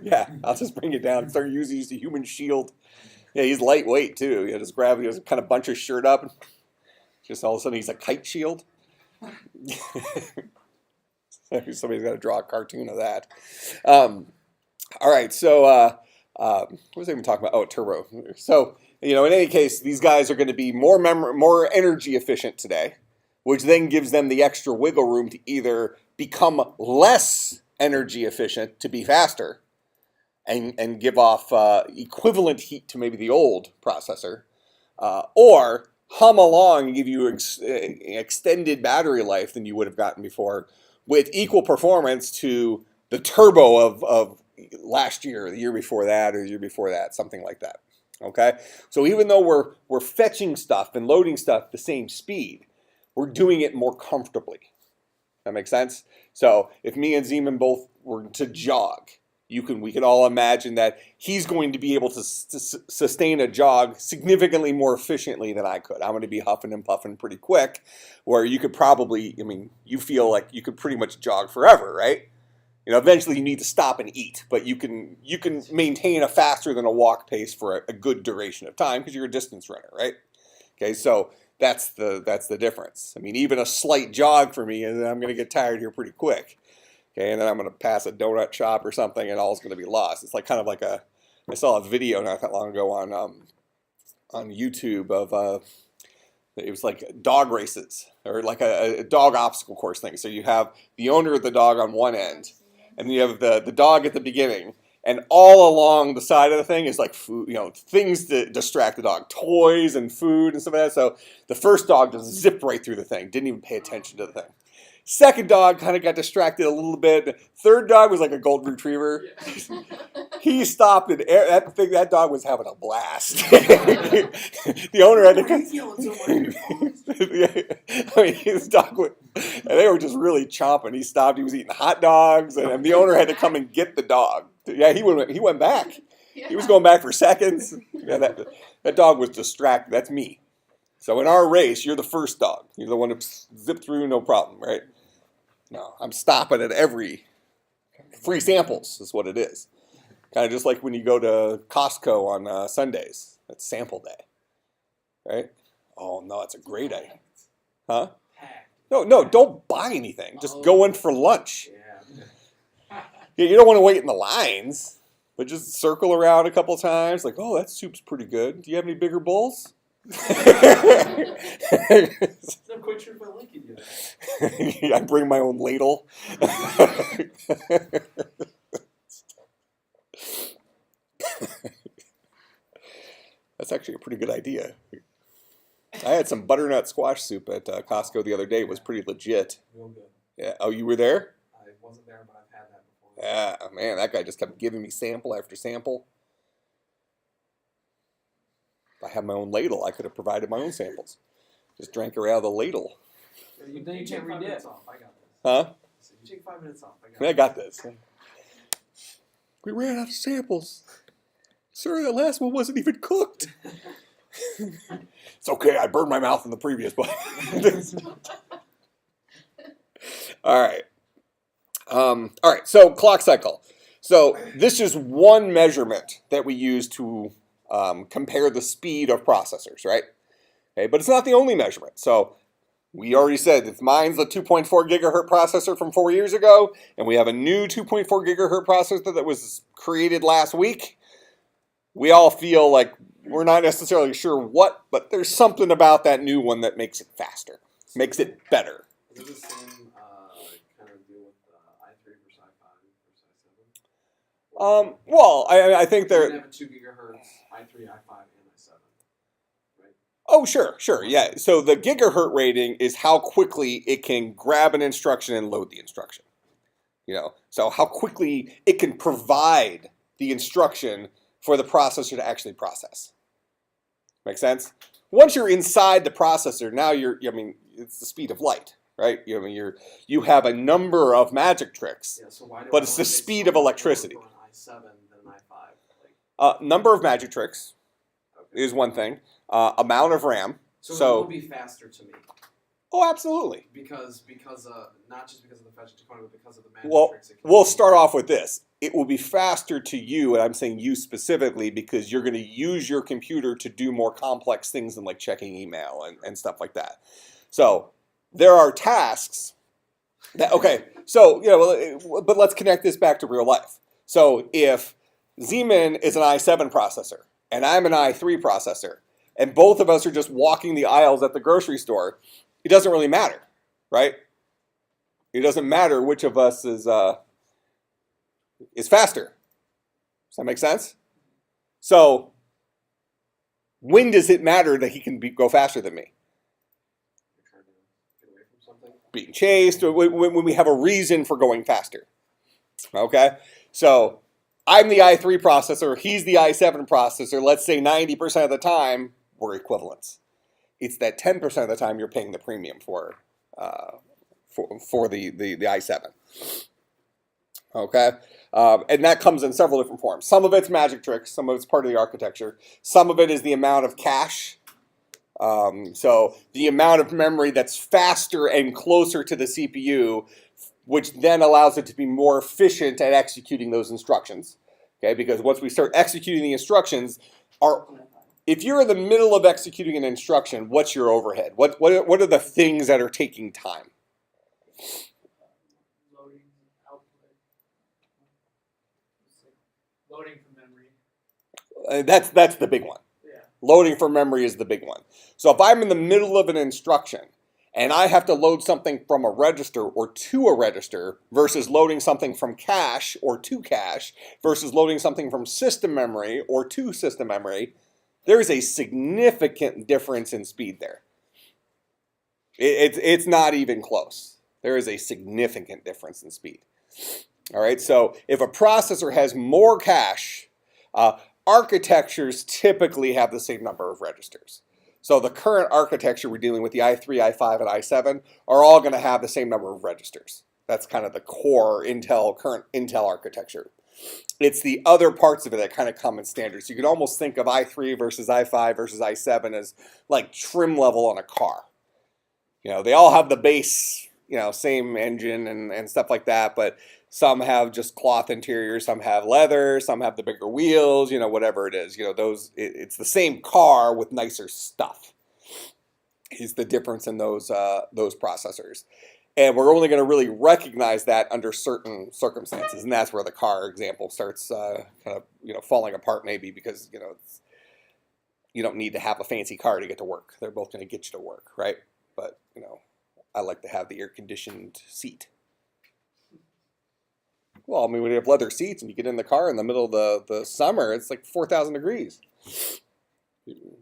Yeah, I'll just bring it down. Start using the human shield. Yeah, he's lightweight too. You know, just grab, just kind of bunch his shirt up, and just all of a sudden he's a kite shield. Somebody's got to draw a cartoon of that. All right, so what was I even talking about? Oh, turbo. So, you know, in any case, these guys are going to be more energy efficient today, which then gives them the extra wiggle room to either become less energy efficient to be faster and give off equivalent heat to maybe the old processor, or hum along and give you extended battery life than you would have gotten before, with equal performance to the turbo of last year, or the year before that, or the year before that, something like that. Okay, so even though we're fetching stuff and loading stuff at the same speed, we're doing it more comfortably. That makes sense. So if me and Zeman both were to jog, we could all imagine that he's going to be able to sustain a jog significantly more efficiently than I could. I'm going to be huffing and puffing pretty quick, where you could probably, I mean, you feel like you could pretty much jog forever, right? You know, eventually you need to stop and eat, but you can maintain a faster than a walk pace for a good duration of time because you're a distance runner, right? Okay, so that's the difference. I mean, even a slight jog for me, and I'm going to get tired here pretty quick. Okay, and then I'm going to pass a donut shop or something, and all's going to be lost. It's like kind of like I saw a video not that long ago on YouTube of it was like dog races or like a dog obstacle course thing. So you have the owner of the dog on one end, and you have the dog at the beginning, and all along the side of the thing is like food, you know, things to distract the dog, toys and food and stuff like that. So the first dog just zipped right through the thing, didn't even pay attention to the thing. Second dog kind of got distracted a little bit. Third dog was like a golden retriever. He stopped, and that dog was having a blast. The owner had to. I mean, his dog and they were just really chomping. He stopped. He was eating hot dogs, and the owner had to come and get the dog. Yeah, he went back. He was going back for seconds. Yeah, that dog was distracted. That's me. So in our race, you're the first dog. You're the one that zipped through, no problem, right? No, I'm stopping at every free samples is what it is. Kind of just like when you go to Costco on Sundays. That's sample day, right? Oh, no, it's a great idea. Huh? No, don't buy anything. Just go in for lunch. Yeah, you don't want to wait in the lines, but just circle around a couple times. Like, oh, that soup's pretty good. Do you have any bigger bowls? I'm quite sure if I like it yet. I bring my own ladle. That's actually a pretty good idea. I had some butternut squash soup at Costco the other day. It was pretty legit. Real good. Yeah. Oh, you were there? I wasn't there, but I've had that before. Yeah, man, that guy just kept giving me sample after sample. I had my own ladle. I could have provided my own samples. Just drank her out of the ladle. But then you take can't 5 redip. minutes off. I got this. Huh? So you take 5 minutes off. I got this. We ran out of samples. Sir, that last one wasn't even cooked. It's okay. I burned my mouth in the previous one. All right. All right. So clock cycle. So this is one measurement that we use to compare the speed of processors, right? Okay, but it's not the only measurement. So we already said if mine's the 2.4 gigahertz processor from 4 years ago, and we have a new 2.4 gigahertz processor that was created last week, we all feel like we're not necessarily sure what, but there's something about that new one that makes it faster, makes it better. Is it the same kind of deal with i3 versus i5 versus i7? Well, I think They're they're. gonna have a 2 gigahertz i3, i5, and i7, right? Oh, sure, yeah. So the gigahertz rating is how quickly it can grab an instruction and load the instruction. So how quickly it can provide the instruction for the processor to actually process. Make sense? Once you're inside the processor, now it's the speed of light, right? You have a number of magic tricks, Yeah, so why do but I it's wanna the pay speed so of much more electricity. for an i7 than an i5? Like, Number of magic tricks okay. is one thing. Amount of RAM. So it will be faster to me Oh, absolutely. because not just because of the fetch component, but because of the magic Well, tricks. It can we'll do. start off with this. It will be faster to you, and I'm saying you specifically because you're going to use your computer to do more complex things than like checking email and stuff like that. So there are tasks that, okay, so, but let's connect this back to real life. So if Zeman is an i7 processor and I'm an i3 processor, and both of us are just walking the aisles at the grocery store, it doesn't really matter, right? It doesn't matter which of us is faster. Does that make sense? So when does it matter that he can go faster than me? You're trying to get away from something. Being chased, or when we have a reason for going faster. Okay? So I'm the i3 processor, he's the i7 processor. Let's say 90% of the time, we're equivalents. It's that 10% of the time you're paying the premium for the i7. Okay? And that comes in several different forms. Some of it's magic tricks, some of it's part of the architecture. Some of it is the amount of cache. So the amount of memory that's faster and closer to the CPU, which then allows it to be more efficient at executing those instructions. Okay? Because once we start executing the instructions, if you're in the middle of executing an instruction, what's your overhead? What are the things that are taking time? Loading, output. Loading from memory. That's the big one. Yeah. Loading from memory is the big one. So if I'm in the middle of an instruction and I have to load something from a register or to a register versus loading something from cache or to cache versus loading something from system memory or to system memory, there's a significant difference in speed there. It's not even close. There is a significant difference in speed. All right, so if a processor has more cache, architectures typically have the same number of registers. So the current architecture we're dealing with, the i3, i5, and i7, are all going to have the same number of registers. That's kind of the core current Intel architecture. It's the other parts of it that kind of come in standards. You could almost think of i3 versus i5 versus i7 as like trim level on a car. They all have the base, same engine and stuff like that, but some have just cloth interiors, some have leather, some have the bigger wheels, whatever it is. It's the same car with nicer stuff. Is the difference in those processors. And we're only going to really recognize that under certain circumstances, and that's where the car example starts kind of falling apart, maybe because you don't need to have a fancy car to get to work. They're both going to get you to work, right? But I like to have the air-conditioned seat. Well, I mean, when you have leather seats and you get in the car in the middle of the summer, it's like 4,000 degrees,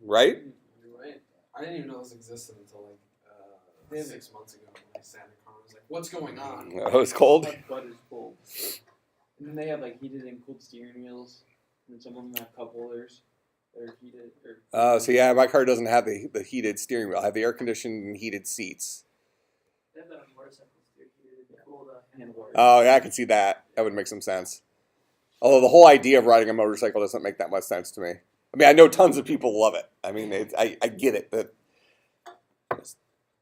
right? You're right. I didn't even know this existed until like 6 months ago when I sat in the car. I was like, "What's going on?" Oh, it's cold. Like butt is cold. And then they have like heated and cooled steering wheels, and some of them have cup holders. Or heated, or. So yeah, my car doesn't have the heated steering wheel. I have the air conditioned and heated seats. They have that on motorcycles too. Heated and cool handlebars. Oh yeah, I can see that. That would make some sense. Although the whole idea of riding a motorcycle doesn't make that much sense to me. I mean, I know tons of people love it. I mean, I get it, but I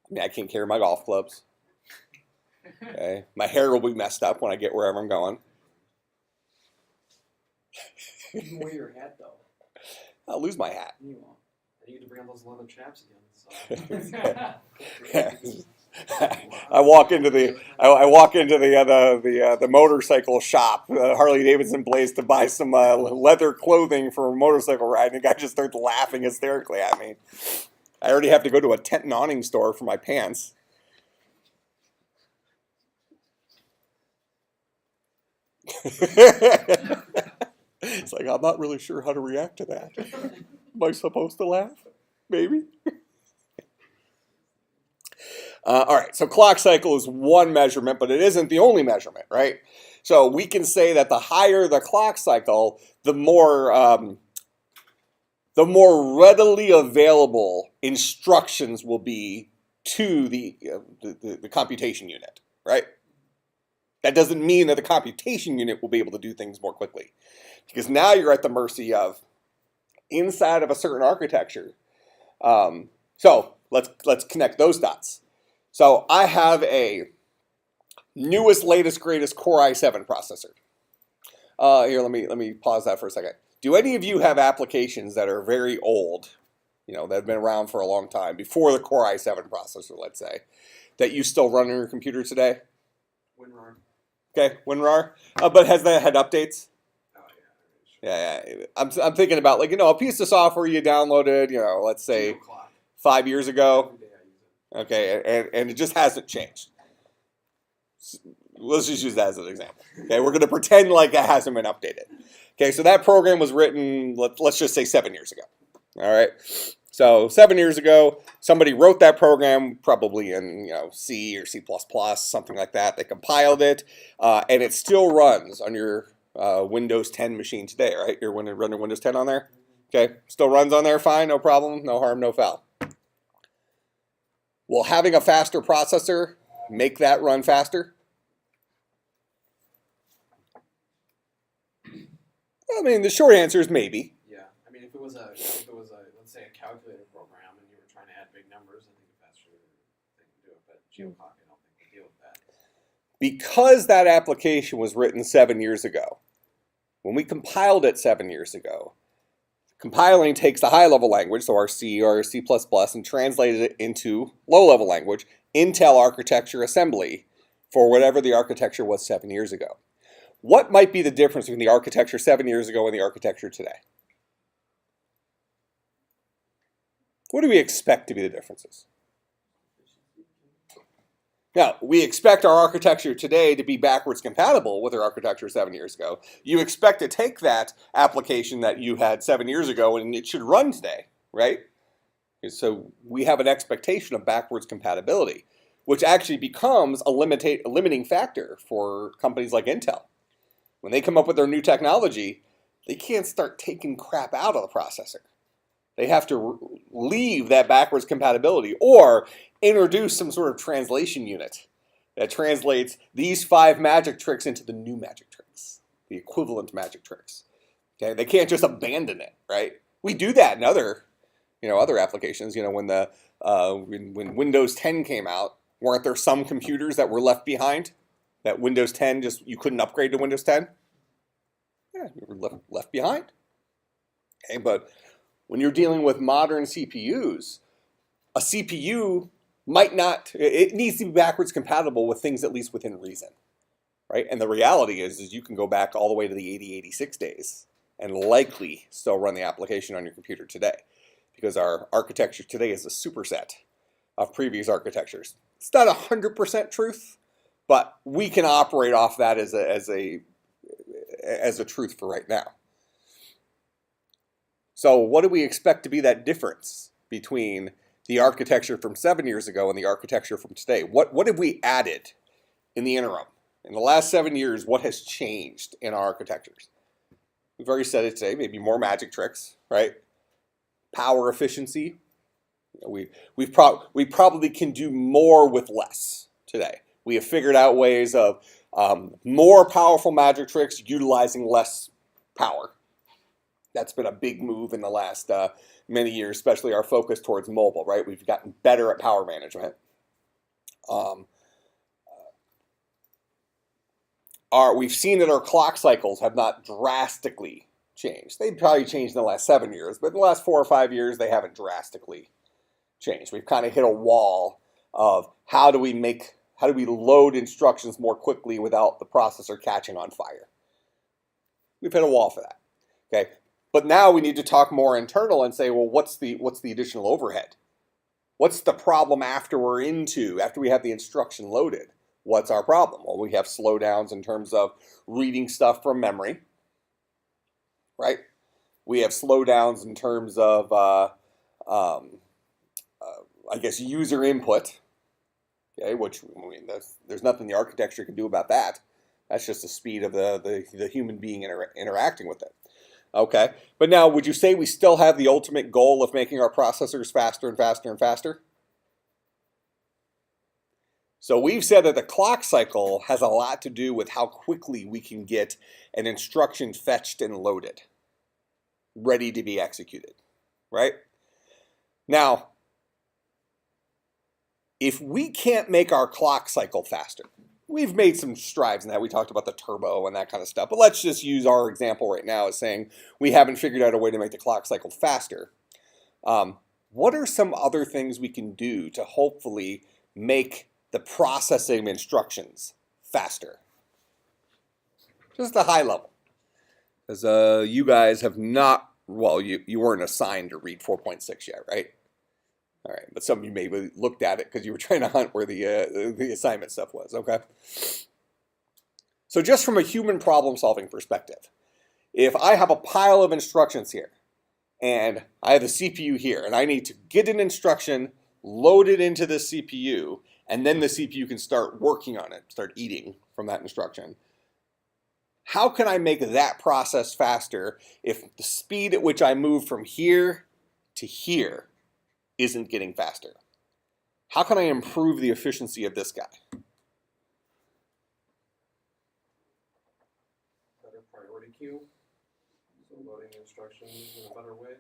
mean, I can't carry my golf clubs. Okay, my hair will be messed up when I get wherever I'm going. You can wear your hat though. I'll lose my hat. You won't. I need to bring on those leather chaps again. So. I walk into the motorcycle shop, Harley Davidson place, to buy some leather clothing for a motorcycle ride, and the guy just starts laughing hysterically at me. I already have to go to a tent and awning store for my pants. It's like, I'm not really sure how to react to that. Am I supposed to laugh? Maybe. All right, so clock cycle is one measurement, but it isn't the only measurement, right? So we can say that the higher the clock cycle, the more readily available instructions will be to the computation unit, right? That doesn't mean that the computation unit will be able to do things more quickly, because now you're at the mercy of inside of a certain architecture. So let's connect those dots. So I have a newest, latest, greatest Core i7 processor. Here, let me pause that for a second. Do any of you have applications that are very old, that have been around for a long time, before the Core i7 processor, let's say, that you still run on your computer today? WinRAR. Okay, WinRAR. But has that had updates? Oh yeah. Yeah. I'm thinking about, a piece of software you downloaded, let's say 5 years ago. Every day I use it. Okay, and it just hasn't changed. Let's just use that as an example. Okay, we're going to pretend like it hasn't been updated. Okay, so that program was written, let's just say 7 years ago. All right, so 7 years ago, somebody wrote that program, probably in C or C++, something like that. They compiled it, and it still runs on your Windows 10 machine today, right? You're running Windows 10 on there? Okay, still runs on there, fine, no problem, no harm, no foul. Will having a faster processor make that run faster? I mean, the short answer is maybe. Yeah, I mean, if it was a let's say a calculator program and you were trying to add big numbers, I think a faster thing to do it. But geoclock, I don't think we deal with that. Because that application was written 7 years ago, when we compiled it 7 years ago, compiling takes the high-level language, so our C or our C++, and translated it into low-level language, Intel architecture assembly, for whatever the architecture was 7 years ago. What might be the difference between the architecture 7 years ago and the architecture today? What do we expect to be the differences? Now, we expect our architecture today to be backwards compatible with our architecture 7 years ago. You expect to take that application that you had 7 years ago and it should run today, right? So we have an expectation of backwards compatibility, which actually becomes a limiting factor for companies like Intel. When they come up with their new technology, they can't start taking crap out of the processor. They have to leave that backwards compatibility or introduce some sort of translation unit that translates these 5 magic tricks into the new magic tricks, the equivalent magic tricks. Okay, they can't just abandon it, right? We do that in other applications. When Windows 10 came out, weren't there some computers that were left behind? That Windows 10 you couldn't upgrade to Windows 10? Yeah, you were left behind. Okay, but when you're dealing with modern CPUs, a CPU it needs to be backwards compatible with things at least within reason, right? And the reality is you can go back all the way to the 8086 days and likely still run the application on your computer today, because our architecture today is a superset of previous architectures. It's not 100% truth, but we can operate off that as a truth for right now. So what do we expect to be that difference between the architecture from 7 years ago and the architecture from today? What have we added in the interim? In the last 7 years, what has changed in our architectures? We've already said it today, maybe more magic tricks, right? power efficiency. We probably can do more with less today. We have figured out ways of more powerful magic tricks utilizing less power. That's been a big move in the last many years, especially our focus towards mobile, right? We've gotten better at power management. We've seen that our clock cycles have not drastically changed. They've probably changed in the last 7 years, but in the last 4 or 5 years, they haven't drastically changed. We've kind of hit a wall of how do we load instructions more quickly without the processor catching on fire. We've hit a wall for that. Okay, but now we need to talk more internal and say, well, what's the additional overhead? What's the problem after we have the instruction loaded? What's our problem? Well, we have slowdowns in terms of reading stuff from memory, right? We have slowdowns in terms of, I guess, user input, okay, which, I mean, there's nothing the architecture can do about that. That's just the speed of the human being interacting with it. Okay, but now would you say we still have the ultimate goal of making our processors faster and faster and faster? So we've said that the clock cycle has a lot to do with how quickly we can get an instruction fetched and loaded, ready to be executed, right? Now, if we can't make our clock cycle faster, we've made some strides in that. We talked about the turbo and that kind of stuff, but let's just use our example right now as saying we haven't figured out a way to make the clock cycle faster. What are some other things we can do to hopefully make the processing of instructions faster? Just a high level. Because you guys have not, well, you weren't assigned to read 4.6 yet, right? All right, but some of you maybe looked at it because you were trying to hunt where the assignment stuff was, okay? So just from a human problem-solving perspective, if I have a pile of instructions here, and I have the CPU here, and I need to get an instruction, load it into the CPU, and then the CPU can start working on it, start eating from that instruction. How can I make that process faster if the speed at which I move from here to here isn't getting faster? How can I improve the efficiency of this guy? Better priority queue. So loading instructions in a better way.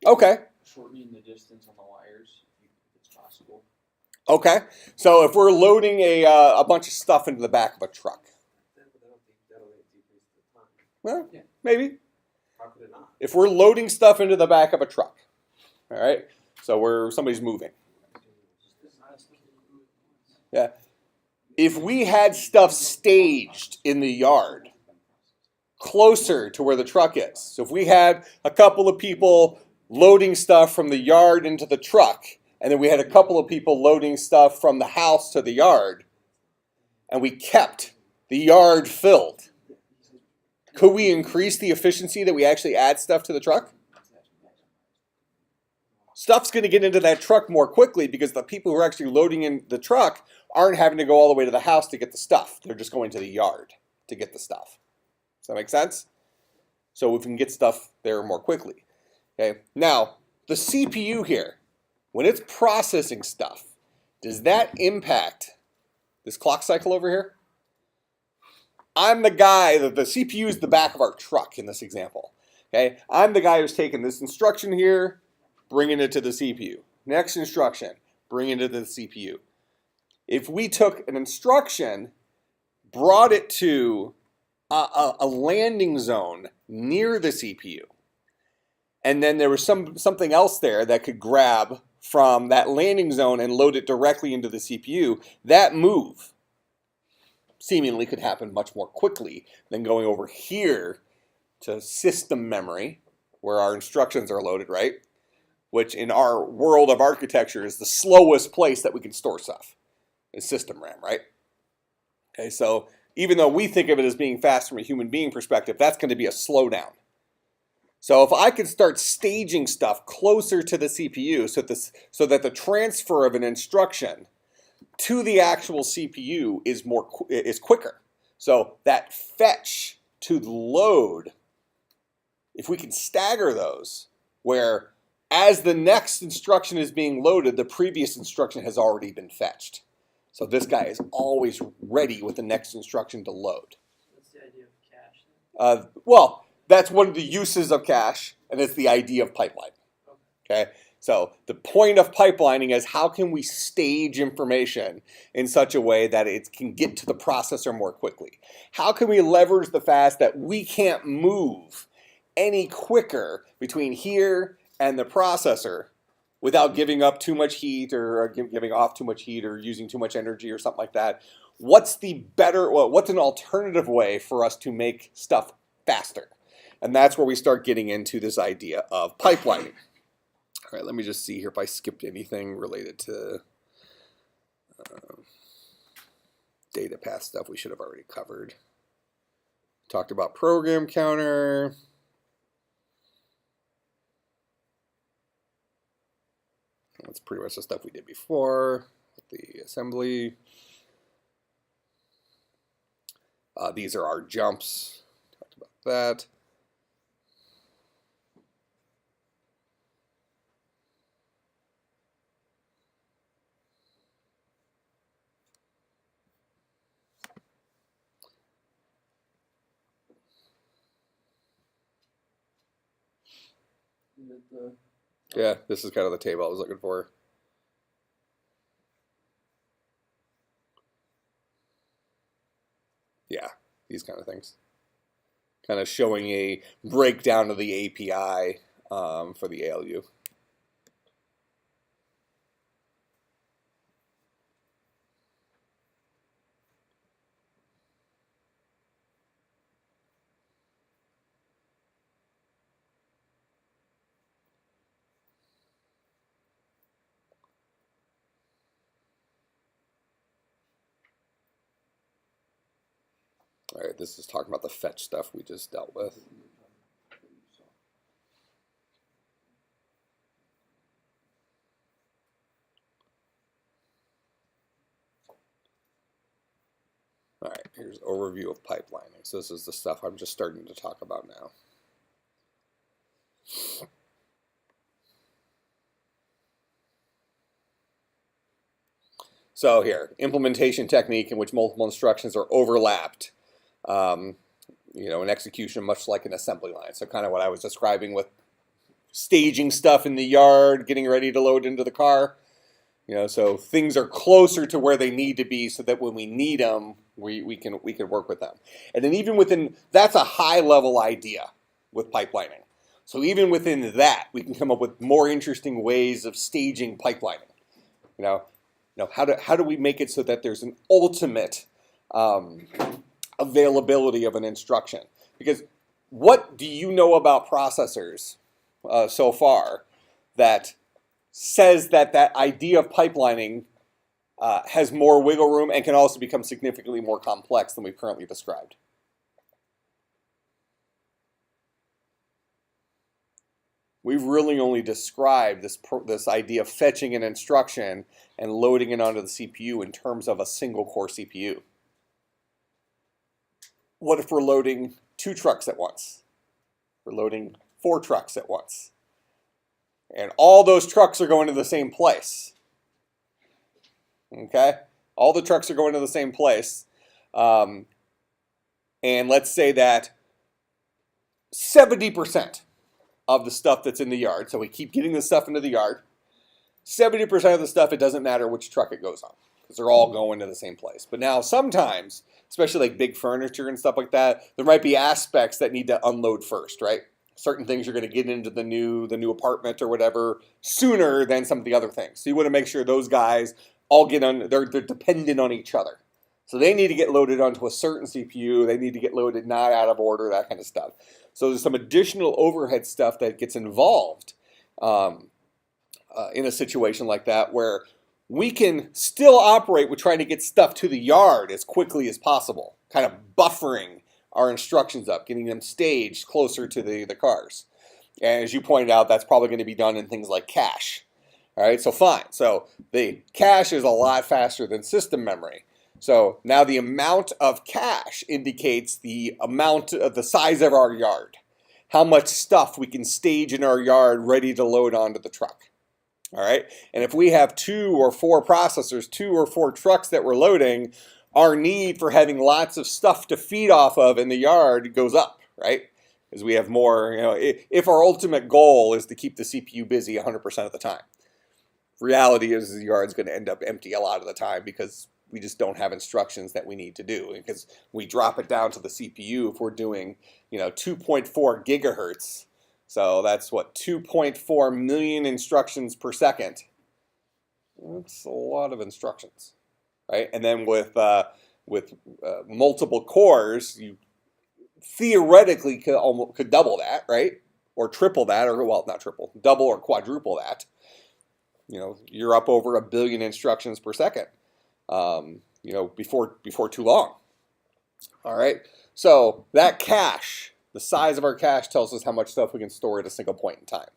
Okay. Shortening the distance on the wires, if it's possible. Okay. So if we're loading a bunch of stuff into the back of a truck. That'll decrease the time. Well, Yeah. maybe. How could it not? If we're loading stuff into the back of a truck, all right? So somebody's moving. Yeah. If we had stuff staged in the yard closer to where the truck is, so if we had a couple of people loading stuff from the yard into the truck, and then we had a couple of people loading stuff from the house to the yard, and we kept the yard filled, could we increase the efficiency that we actually add stuff to the truck? Stuff's going to get into that truck more quickly because the people who are actually loading in the truck aren't having to go all the way to the house to get the stuff. They're just going to the yard to get the stuff. Does that make sense? So we can get stuff there more quickly. Okay. Now, the CPU here, when it's processing stuff, does that impact this clock cycle over here? I'm the guy that the CPU is the back of our truck in this example. Okay. I'm the guy who's taking this instruction here, bringing it to the CPU. Next instruction, bringing it to the CPU. If we took an instruction, brought it to a landing zone near the CPU, and then there was something else there that could grab from that landing zone and load it directly into the CPU, that move seemingly could happen much more quickly than going over here to system memory, where our instructions are loaded, right? Which in our world of architecture is the slowest place that we can store stuff, is system RAM, right? Okay, so even though we think of it as being fast from a human being perspective, that's going to be a slowdown. So if I can start staging stuff closer to the CPU so that the transfer of an instruction to the actual CPU is quicker. So that fetch to load, if we can stagger those, where as the next instruction is being loaded, the previous instruction has already been fetched. So this guy is always ready with the next instruction to load. What's the idea of cache? Well, that's one of the uses of cache, and it's the idea of pipeline. Okay, so the point of pipelining is how can we stage information in such a way that it can get to the processor more quickly? How can we leverage the fact that we can't move any quicker between here and the processor without giving up too much heat or giving off too much heat or using too much energy or something like that? What's an alternative way for us to make stuff faster? And that's where we start getting into this idea of pipelining. All right, let me just see here if I skipped anything related to data path stuff we should have already covered. Talked about program counter. That's pretty much the stuff we did before with the assembly. These are our jumps. Talked about that. Yeah, this is kind of the table I was looking for. Yeah, these kind of things. Kind of showing a breakdown of the API for the ALU. All right, this is talking about the fetch stuff we just dealt with. All right, here's an overview of pipelining. So this is the stuff I'm just starting to talk about now. So here, implementation technique in which multiple instructions are overlapped. An execution much like an assembly line. So kind of what I was describing with staging stuff in the yard, getting ready to load into the car. So things are closer to where they need to be so that when we need them, we can work with them. And then even within, that's a high level idea with pipelining. So even within that, we can come up with more interesting ways of staging pipelining. How do we make it so that there's an ultimate availability of an instruction? Because what do you know about processors so far that says that idea of pipelining has more wiggle room and can also become significantly more complex than we've currently described? We've really only described this idea of fetching an instruction and loading it onto the CPU in terms of a single core CPU. What if we're loading 2 trucks at once? We're loading 4 trucks at once. And all those trucks are going to the same place. Okay? All the trucks are going to the same place. And let's say that 70% of the stuff that's in the yard, so we keep getting the stuff into the yard, 70% of the stuff, it doesn't matter which truck it goes on, because they're all going to the same place. But now sometimes, especially like big furniture and stuff like that, there might be aspects that need to unload first, right? Certain things are going to get into the new apartment or whatever sooner than some of the other things. So you want to make sure those guys all get on, they're dependent on each other. So they need to get loaded onto a certain CPU, they need to get loaded not out of order, that kind of stuff. So there's some additional overhead stuff that gets involved in a situation like that, where we can still operate with trying to get stuff to the yard as quickly as possible, kind of buffering our instructions up, getting them staged closer to the cars. And as you pointed out, that's probably going to be done in things like cache. All right, so fine. So the cache is a lot faster than system memory. So now the amount of cache indicates the amount of the size of our yard. how much stuff we can stage in our yard ready to load onto the truck. All right, and if we have 2 or 4 processors, 2 or 4 trucks that we're loading, our need for having lots of stuff to feed off of in the yard goes up, right? Because we have more, if our ultimate goal is to keep the CPU busy 100% of the time. Reality is the yard's going to end up empty a lot of the time because we just don't have instructions that we need to do. Because we drop it down to the CPU if we're doing, 2.4 gigahertz. So that's what, 2.4 million instructions per second. That's a lot of instructions, right? And then with multiple cores, you theoretically could double that, right? Or triple that, or well, not triple, double or quadruple that. You're up over 1 billion instructions per second. Before too long. All right. So that cache, the size of our cache tells us how much stuff we can store at a single point in time.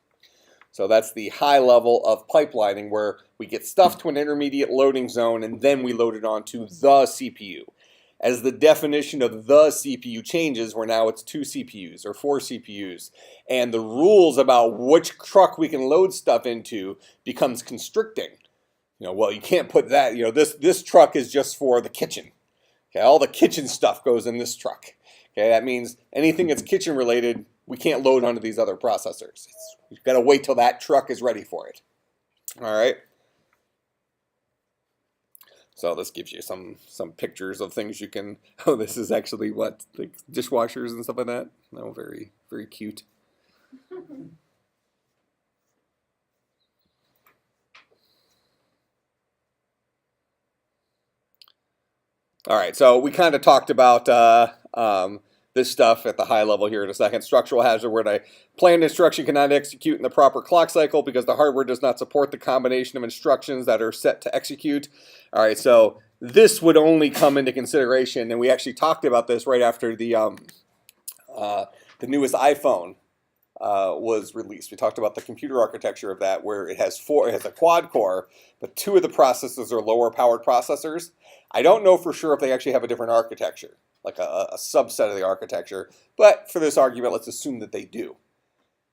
So that's the high level of pipelining where we get stuff to an intermediate loading zone and then we load it onto the CPU. As the definition of the CPU changes, where now it's 2 CPUs or 4 CPUs, and the rules about which truck we can load stuff into becomes constricting. Well, you can't put that, this truck is just for the kitchen. Okay, all the kitchen stuff goes in this truck. Okay, that means anything that's kitchen related, we can't load onto these other processors. You've got to wait till that truck is ready for it. All right. So this gives you some pictures of things you can. Oh, this is actually what, like dishwashers and stuff like that. No, very, very cute. All right, so we kind of talked about this stuff at the high level here in a second. Structural hazard, where a planned instruction cannot execute in the proper clock cycle because the hardware does not support the combination of instructions that are set to execute. All right, so this would only come into consideration, and we actually talked about this right after the newest iPhone was released. We talked about the computer architecture of that, where it has a quad core, but 2 of the processors are lower powered processors. I don't know for sure if they actually have a different architecture, like a subset of the architecture, but for this argument, let's assume that they do.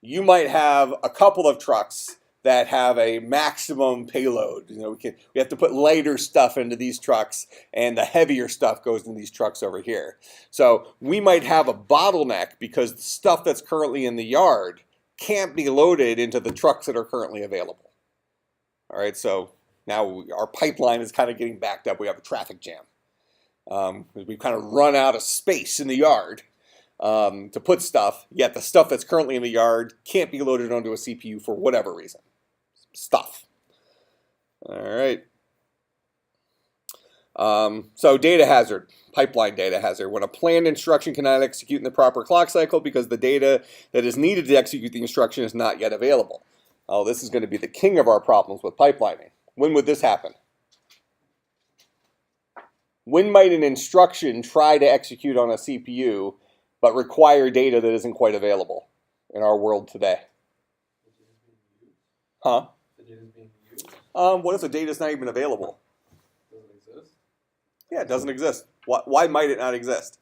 You might have a couple of trucks that have a maximum payload. We have to put lighter stuff into these trucks, and the heavier stuff goes in these trucks over here. So we might have a bottleneck because the stuff that's currently in the yard can't be loaded into the trucks that are currently available. All right, so now our pipeline is kind of getting backed up. We have a traffic jam. We've kind of run out of space in the yard to put stuff, yet the stuff that's currently in the yard can't be loaded onto a CPU for whatever reason. Stuff. All right. So data hazard, pipeline data hazard. When a planned instruction cannot execute in the proper clock cycle because the data that is needed to execute the instruction is not yet available. Oh, this is going to be the king of our problems with pipelining. When would this happen? When might an instruction try to execute on a CPU but require data that isn't quite available in our world today? Huh? The data is being used. What if the data is not even available? Does it exist? Yeah, it doesn't exist. Why might it not exist?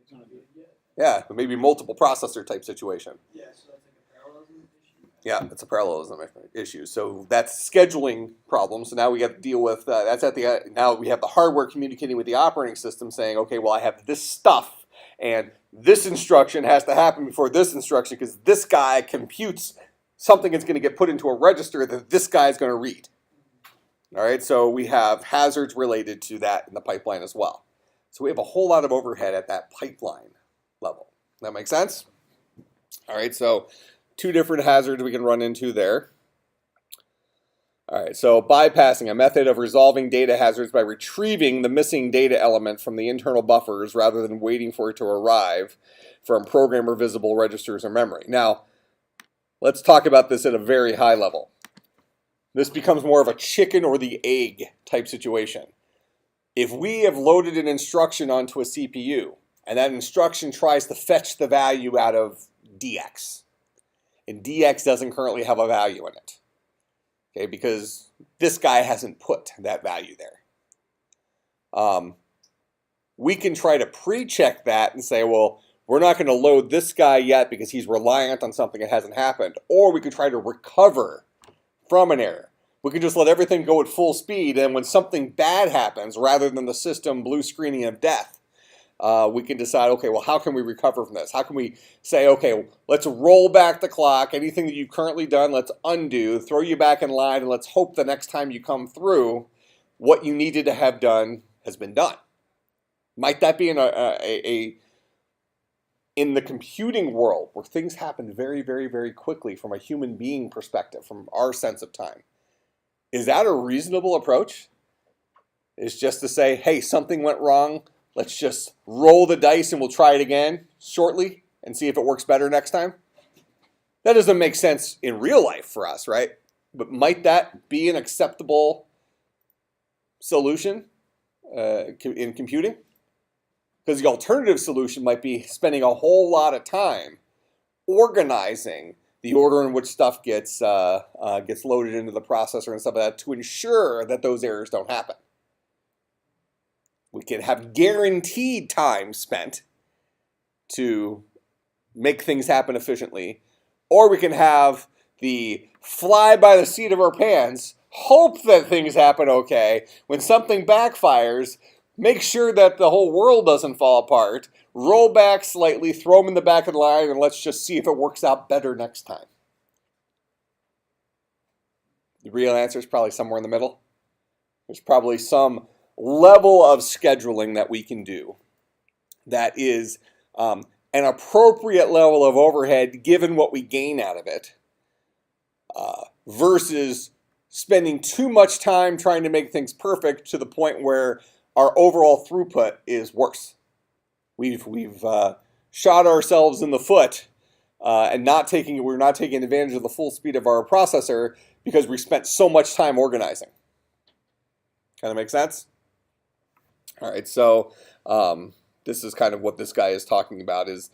It's not good yet. Yeah, but maybe multiple processor type situation. Yeah, so that's like a parallelism issue. Yeah, it's a parallelism issue. So that's scheduling problem. So now we have to deal with now we have the hardware communicating with the operating system saying, okay, well I have this stuff and this instruction has to happen before this instruction because this guy computes something that's going to get put into a register that this guy is going to read. All right, so we have hazards related to that in the pipeline as well. So we have a whole lot of overhead at that pipeline level. That make sense? All right, so 2 different hazards we can run into there. All right, so bypassing, a method of resolving data hazards by retrieving the missing data element from the internal buffers rather than waiting for it to arrive from programmer visible registers or memory. Now, let's talk about this at a very high level. This becomes more of a chicken or the egg type situation. If we have loaded an instruction onto a CPU and that instruction tries to fetch the value out of DX, and DX doesn't currently have a value in it, okay, because this guy hasn't put that value there. We can try to pre-check that and say, well, we're not going to load this guy yet because he's reliant on something that hasn't happened. Or we could try to recover from an error. We could just let everything go at full speed, and when something bad happens, rather than the system blue screening of death, we can decide, okay, well, how can we recover from this? How can we say, okay, let's roll back the clock. Anything that you've currently done, let's undo, throw you back in line, and let's hope the next time you come through, what you needed to have done has been done. Might that be in the computing world where things happen very, very, very quickly from a human being perspective, from our sense of time? Is that a reasonable approach? Is just to say, hey, something went wrong. Let's just roll the dice and we'll try it again shortly and see if it works better next time? That doesn't make sense in real life for us, right? But might that be an acceptable solution in computing? Because the alternative solution might be spending a whole lot of time organizing the order in which stuff gets loaded into the processor and stuff like that to ensure that those errors don't happen. We can have guaranteed time spent to make things happen efficiently, or we can have the fly by the seat of our pants, hope that things happen okay. When something backfires, make sure that the whole world doesn't fall apart, roll back slightly, throw them in the back of the line, and let's just see if it works out better next time. The real answer is probably somewhere in the middle. There's probably some level of scheduling that we can do that is an appropriate level of overhead given what we gain out of it versus spending too much time trying to make things perfect to the point where our overall throughput is worse. We've shot ourselves in the foot and we're not taking advantage of the full speed of our processor because we spent so much time organizing. Kind of make sense? All right, so this is kind of what this guy is talking about, is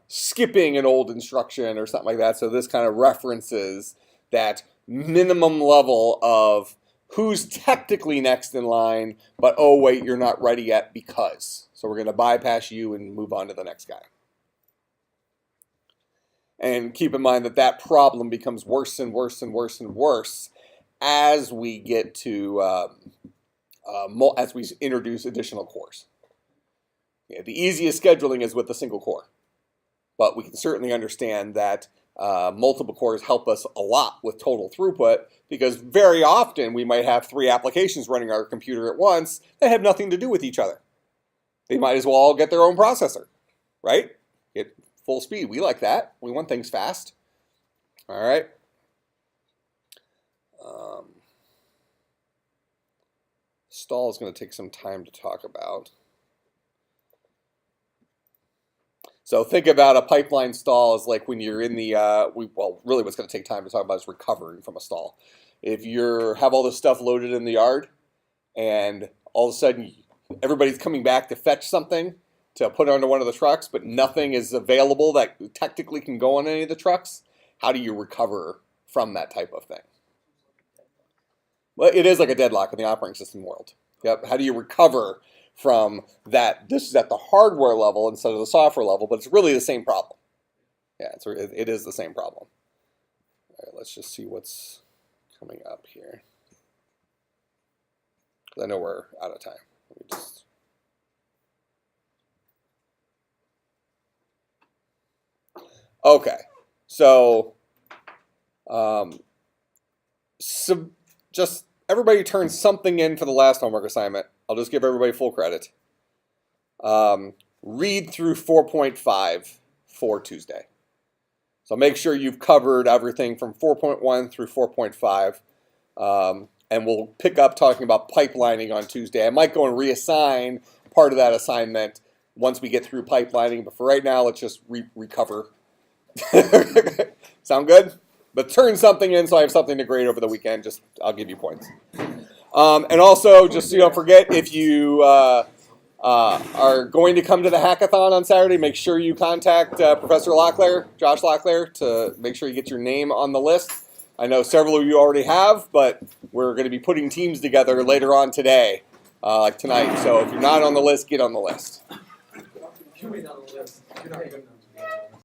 skipping an old instruction or something like that. So this kind of references that minimum level of who's technically next in line, but oh wait, you're not ready yet because. So we're going to bypass you and move on to the next guy. And keep in mind that that problem becomes worse and worse and worse and worse as we get to as we introduce additional cores. Yeah, the easiest scheduling is with a single core, but we can certainly understand that multiple cores help us a lot with total throughput, because very often we might have 3 applications running our computer at once that have nothing to do with each other. They might as well all get their own processor, right? Get full speed. We like that. We want things fast. All right. Stall is going to take some time to talk about. So think about a pipeline stall as like when you're in the, really what's going to take time to talk about is recovering from a stall. If you have all this stuff loaded in the yard and all of a sudden everybody's coming back to fetch something to put onto one of the trucks, but nothing is available that technically can go on any of the trucks, how do you recover from that type of thing? Well, it is like a deadlock in the operating system world. Yep. How do you recover from that? This is at the hardware level instead of the software level, but it's really the same problem. Yeah, it is the same problem. All right, let's just see what's coming up here. I know we're out of time. Let me just... Okay, so just everybody turn something in for the last homework assignment. I'll just give everybody full credit. Read through 4.5 for Tuesday. So make sure you've covered everything from 4.1 through 4.5. And we'll pick up talking about pipelining on Tuesday. I might go and reassign part of that assignment once we get through pipelining. But for right now, let's just recover. Sound good? But turn something in so I have something to grade over the weekend. I'll give you points. And also, just so you don't forget, if you are going to come to the hackathon on Saturday, make sure you contact Professor Locklear, Josh Locklear, to make sure you get your name on the list. I know several of you already have, but we're going to be putting teams together later on today, like tonight. So if you're not on the list, get on the list. You're way down the list. You're not good enough.